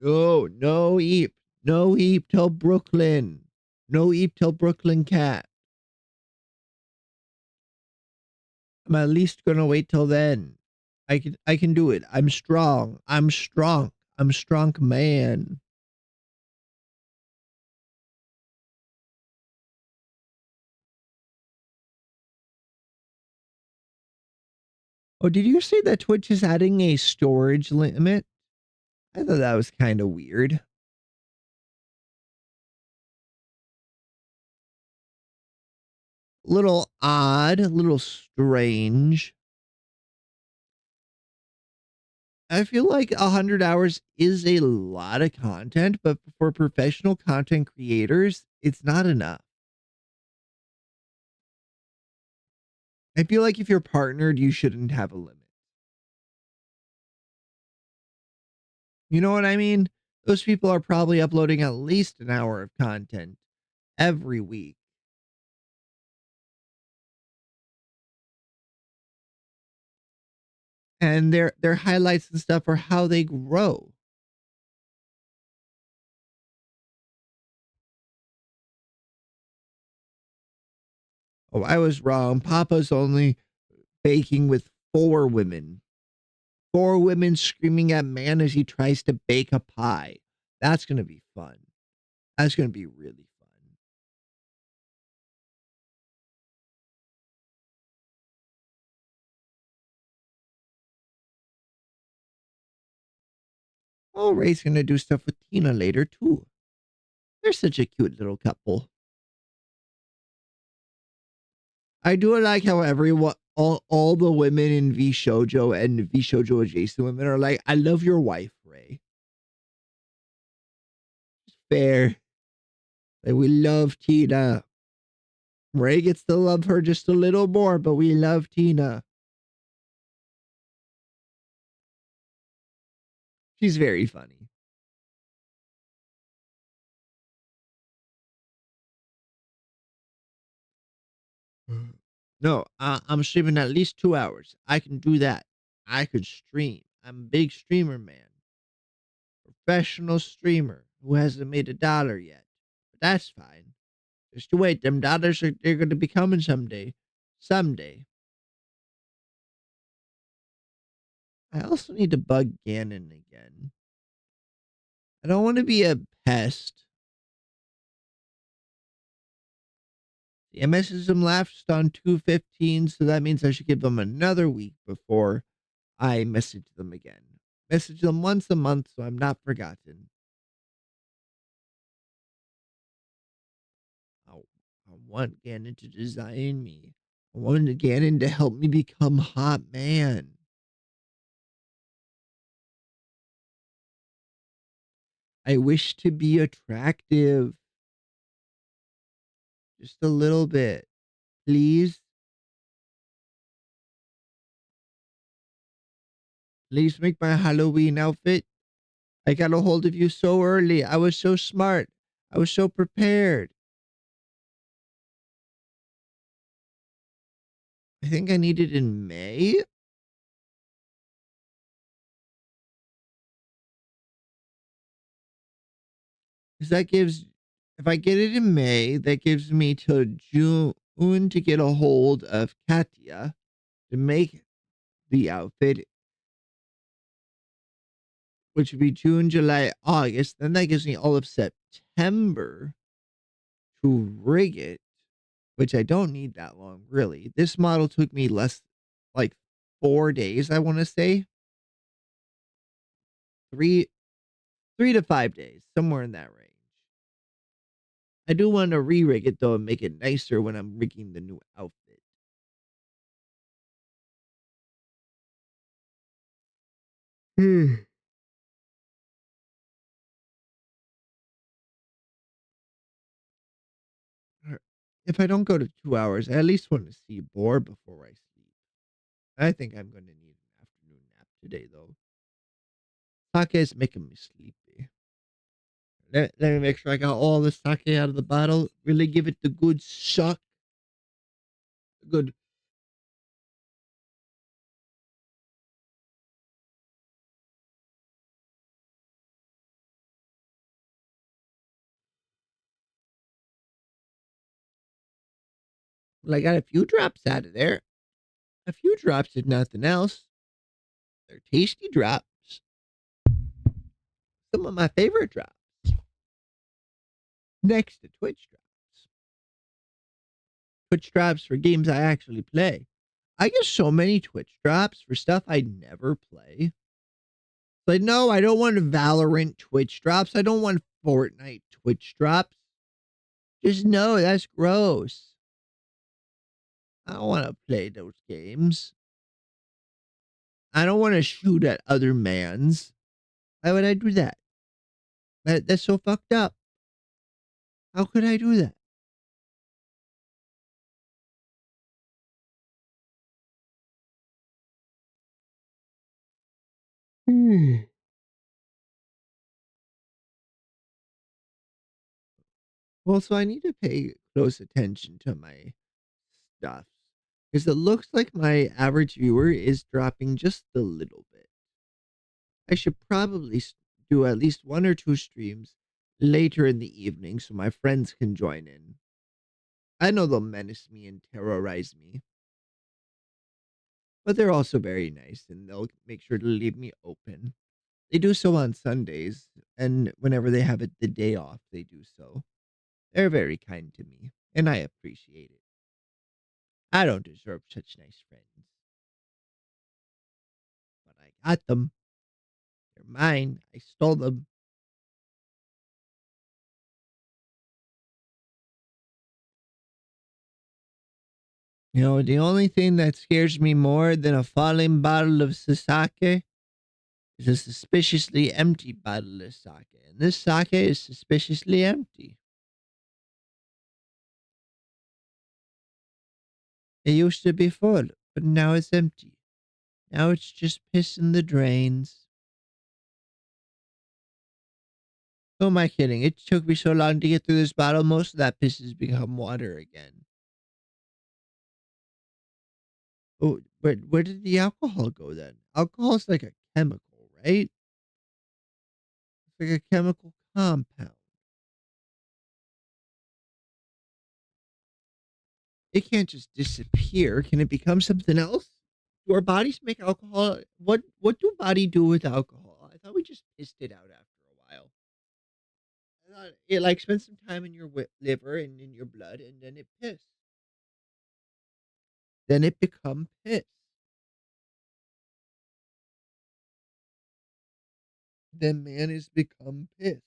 Oh, no eep. No eep till Brooklyn. No eep till Brooklyn cat. I'm at least gonna wait till then. I can do it. I'm strong. I'm strong. I'm strong man. Oh, did you say that Twitch is adding a storage limit? I thought that was kind of weird. Little odd, a little strange. I feel like 100 hours is a lot of content, but for professional content creators, it's not enough. I feel like if you're partnered, you shouldn't have a limit. You know what I mean? Those people are probably uploading at least an hour of content every week. And their highlights and stuff are how they grow. Oh, I was wrong. Papa's only baking with 4 women. 4 women screaming at man as he tries to bake a pie. That's gonna be fun. That's gonna be really fun. Oh, Ray's gonna do stuff with Tina later too. They're such a cute little couple. I do like how everyone, all the women in V Shoujo and V Shoujo adjacent women are like, I love your wife, Ray. Fair. Like, we love Tina. Ray gets to love her just a little more, but we love Tina. She's very funny. No, I'm streaming at least 2 hours. I can do that. I could stream. I'm a big streamer, man. Professional streamer who hasn't made $1 yet. But that's fine. Just to wait. Them dollars they're gonna be coming someday. Someday. I also need to bug Ganon again. I don't want to be a pest. The message them last on 2/15, so that means I should give them another week before I message them again. Message them once a month so I'm not forgotten. I, I want Ganon to design me. I want Ganon to help me become hot man. I wish to be attractive. Just a little bit. Please. Please make my Halloween outfit. I got a hold of you so early. I was so smart. I was so prepared. I think I need it in May. 'Cause that gives, if I get it in May, that gives me till June to get a hold of Katya to make the outfit, which would be June, July, August. Then that gives me all of September to rig it, which I don't need that long, really. This model took me like 4 days, I want to say. Three, 3 to 5 days, somewhere in that range. I do want to re-rig it though and make it nicer when I'm rigging the new outfit. Hmm. If I don't go to 2 hours, I at least want to see more before I sleep. I think I'm going to need an afternoon nap today, though. Sake is making me sleepy. Let me make sure I got all the sake out of the bottle. Really give it the good suck. Good. Well, I got a few drops out of there. A few drops, if nothing else. They're tasty drops. Some of my favorite drops. Next to Twitch drops. Twitch drops for games I actually play. I get so many Twitch drops for stuff I never play. Like, no, I don't want Valorant Twitch drops. I don't want Fortnite Twitch drops. Just no, that's gross. I don't want to play those games. I don't want to shoot at other mans. Why would I do that? That's so fucked up. How could I do that? Hmm. Well, so I need to pay close attention to my stuff because it looks like my average viewer is dropping just a little bit. I should probably do at least one or two streams later in the evening so my friends can join in. I know they'll menace me and terrorize me, but they're also very nice and they'll make sure to leave me open. They do so on Sundays, and whenever they have the day off, they do so. They're very kind to me, and I appreciate it. I don't deserve such nice friends, but I got them. They're mine. I stole them. The only thing that scares me more than a falling bottle of sake is a suspiciously empty bottle of sake. And this sake is suspiciously empty. It used to be full, but now it's empty. Now it's just piss in the drains. Who am I kidding? It took me so long to get through this bottle, most of that piss has become water again. Oh, but where did the alcohol go then? Alcohol is like a chemical, right? It's like a chemical compound. It can't just disappear. Can it become something else? Do our bodies make alcohol? What do body do with alcohol? I thought we just pissed it out after a while. I thought it like spent some time in your liver and in your blood, and then it piss. Then it become piss. Then man is become piss.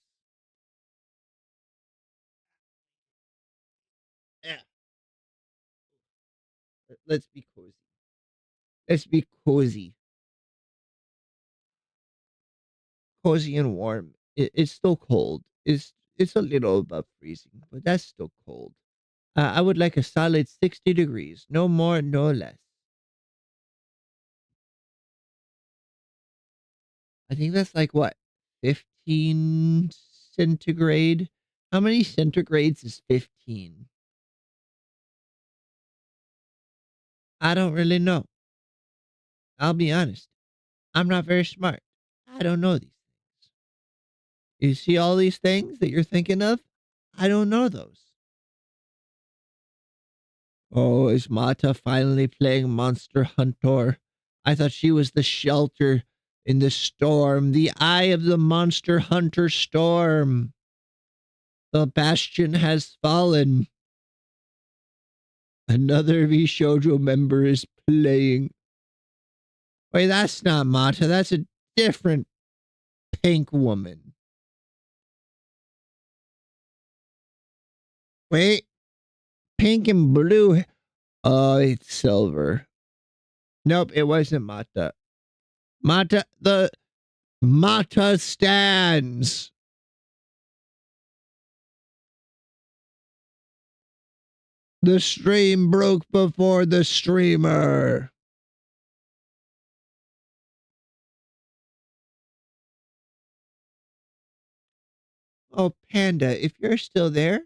Yeah. Let's be cozy. Let's be cozy. Cozy and warm. It's still cold. It's a little above freezing, but that's still cold. I would like a solid 60 degrees, no more, no less. I think that's like what, 15 centigrade? How many centigrades is 15? I don't really know. I'll be honest. I'm not very smart. I don't know these things. You see all these things that you're thinking of? I don't know those. Oh, is Mata finally playing Monster Hunter? I thought she was the shelter in the storm, the eye of the Monster Hunter storm. The bastion has fallen. Another Vishojo member is playing. Wait, that's not Mata. That's a different pink woman. Wait, pink and blue. Oh, it's silver. Nope, it wasn't Mata. The Mata stands. The stream broke before the streamer. Oh, Panda, if you're still there,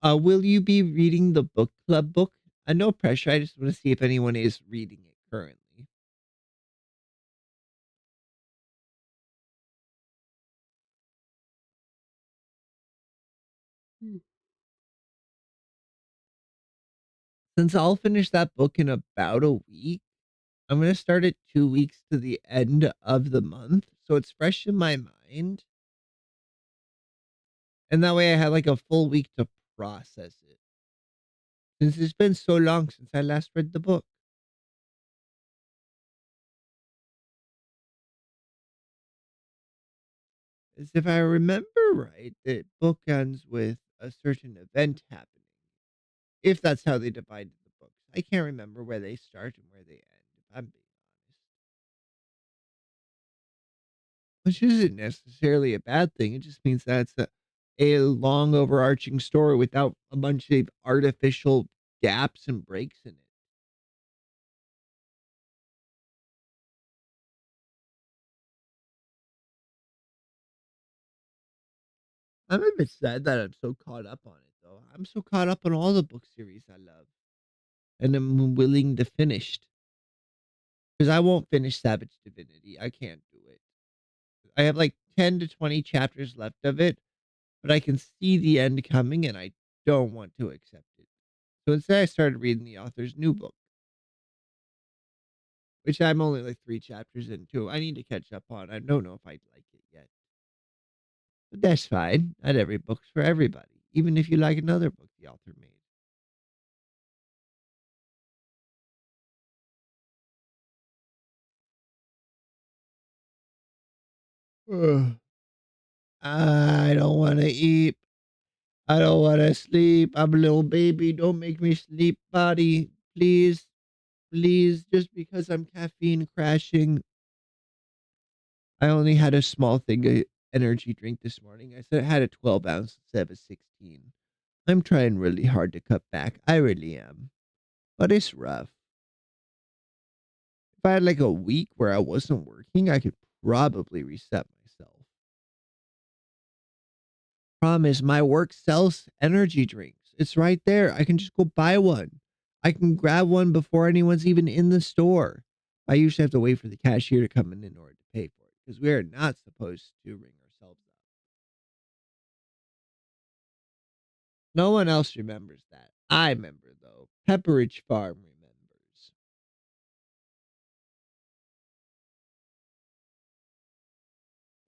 will you be reading the book club book? No pressure. I just want to see if anyone is reading it currently. Since I'll finish that book in about a week, I'm going to start it 2 weeks to the end of the month. So it's fresh in my mind. And that way I have like a full week to process it. Since it's been so long since I last read the book. As if I remember right, the book ends with a certain event happening. If that's how they divided the books. I can't remember where they start and where they end, if I'm being honest. Which isn't necessarily a bad thing. It just means that it's a long overarching story without a bunch of artificial gaps and breaks in it. I'm a bit sad that I'm so caught up on it, though. I'm so caught up on all the book series I love. And I'm willing to finish. Because I won't finish Savage Divinity. I can't do it. I have like 10 to 20 chapters left of it, but I can see the end coming and I don't want to accept it. So instead, I started reading the author's new book, which I'm only like 3 chapters into. I need to catch up on. I don't know if I'd like it yet. But that's fine. Not every book's for everybody, even if you like another book the author made. Ugh. I don't want to eat. I don't want to sleep. I'm a little baby. Don't make me sleep, body. Please, please, just because I'm caffeine crashing. I only had a small thing of energy drink this morning. I said I had a 12 ounce instead of a 16. I'm trying really hard to cut back. I really am. But it's rough. If I had like a week where I wasn't working, I could probably reset myself. Problem is, my work sells energy drinks. It's right there. I can just go buy one. I can grab one before anyone's even in the store. I usually have to wait for the cashier to come in order to pay for it because we are not supposed to ring ourselves up. No one else remembers that. I remember, though. Pepperidge Farm remembers.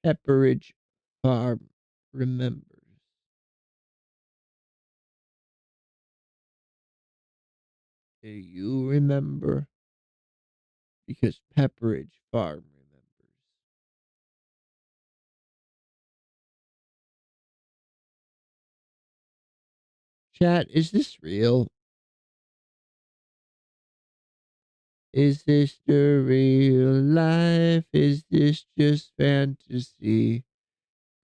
Pepperidge Farm remembers. Do you remember? Because Pepperidge Farm remembers. Chat, is this real? Is this the real life? Is this just fantasy?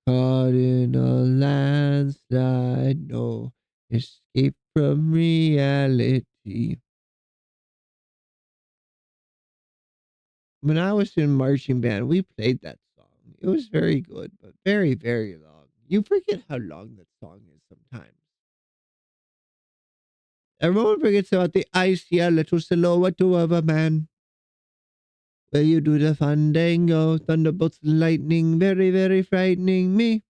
Caught in a landslide, no escape from reality. When I was in marching band, we played that song. It was very good, but very, very long. You forget how long that song is sometimes. Everyone forgets about the I see a little silhouette of a man. Will you do the fandango? Thunderbolts and lightning, very, very frightening me.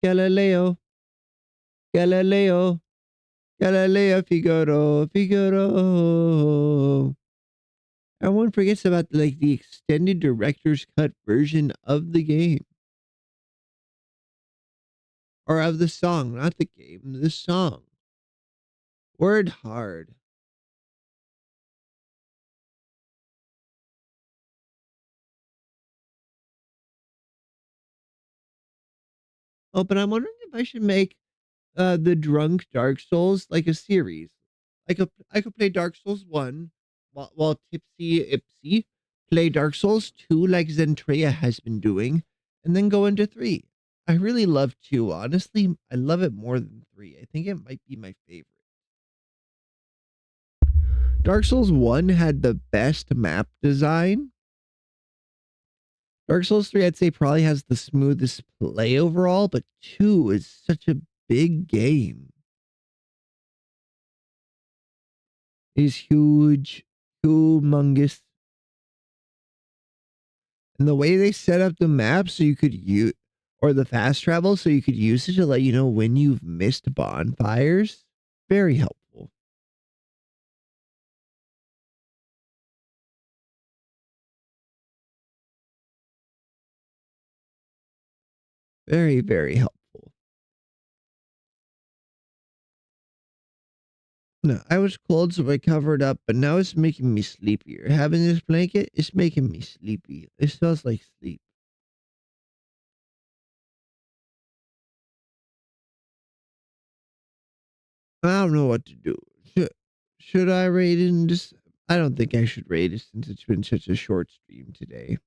Galileo, Galileo, Galileo Figaro, Figaro. Everyone forgets about like the extended director's cut version of the game. or of the song, not the game, the song. Word hard. Oh, but I'm wondering if I should make the drunk Dark Souls like a series. I could play Dark Souls 1 while tipsy ipsy, play Dark Souls 2 like Zentrea has been doing, and then go into 3. I really love 2. Honestly, I love it more than 3. I think it might be my favorite. Dark Souls 1 had the best map design. Dark Souls 3, I'd say, probably has the smoothest play overall, but 2 is such a big game. It's huge, humongous. And the way they set up the map so you could use, or the fast travel so you could use it to let you know when you've missed bonfires, very helpful. Very, very helpful. No, I was cold, so I covered up, but now it's making me sleepier. Having this blanket is making me sleepy. It smells like sleep. I don't know what to do. Should I rate it in this? I don't think I should rate it since it's been such a short stream today.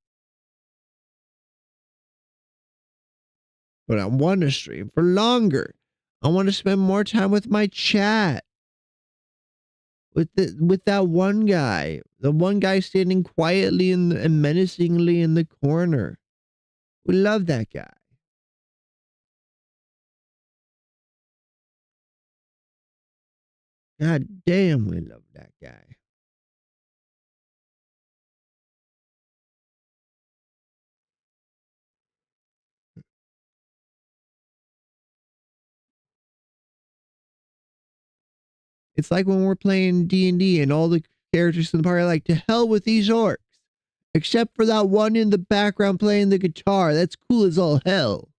But I want to stream for longer. I want to spend more time with my chat. With that one guy, the one guy standing quietly and menacingly in the corner. We love that guy. God damn, we love that guy. It's like when we're playing D&D and all the characters in the party are like, to hell with these orcs. Except for that one in the background playing the guitar. That's cool as all hell.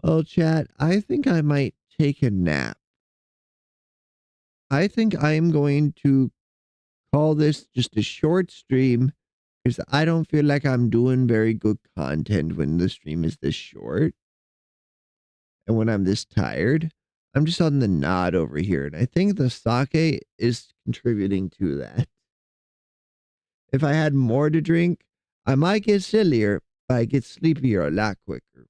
Oh, chat, I think I might take a nap. I think I am going to call this just a short stream because I don't feel like I'm doing very good content when the stream is this short and when I'm this tired. I'm just on the nod over here, and I think the sake is contributing to that. If I had more to drink, I might get sillier, but I get sleepier a lot quicker.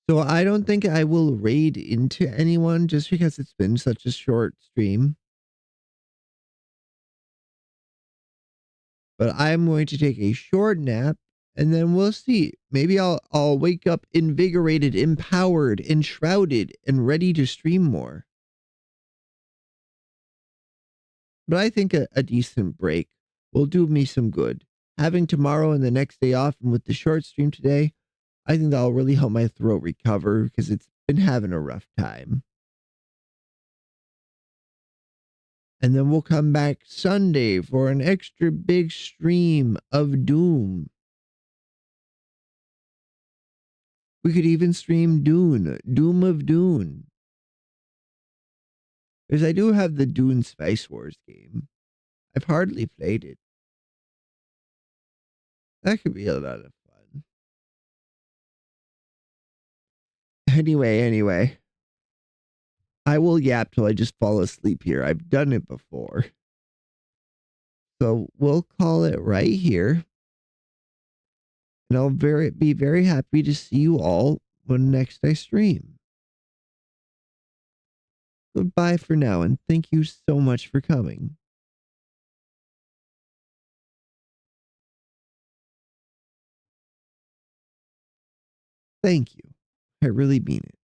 So I don't think I will raid into anyone just because it's been such a short stream. But I'm going to take a short nap and then we'll see. Maybe I'll wake up invigorated, empowered, enshrouded, and ready to stream more. But I think a decent break will do me some good. Having tomorrow and the next day off and with the short stream today, I think that'll really help my throat recover because it's been having a rough time. And then we'll come back Sunday for an extra big stream of Doom. We could even stream Dune, Doom of Dune. Because I do have the Dune Spice Wars game. I've hardly played it. That could be a lot of fun. Anyway. I will yap till I just fall asleep here. I've done it before. So we'll call it right here. And I'll be very happy to see you all when next I stream. Goodbye for now, and thank you so much for coming. Thank you. I really mean it.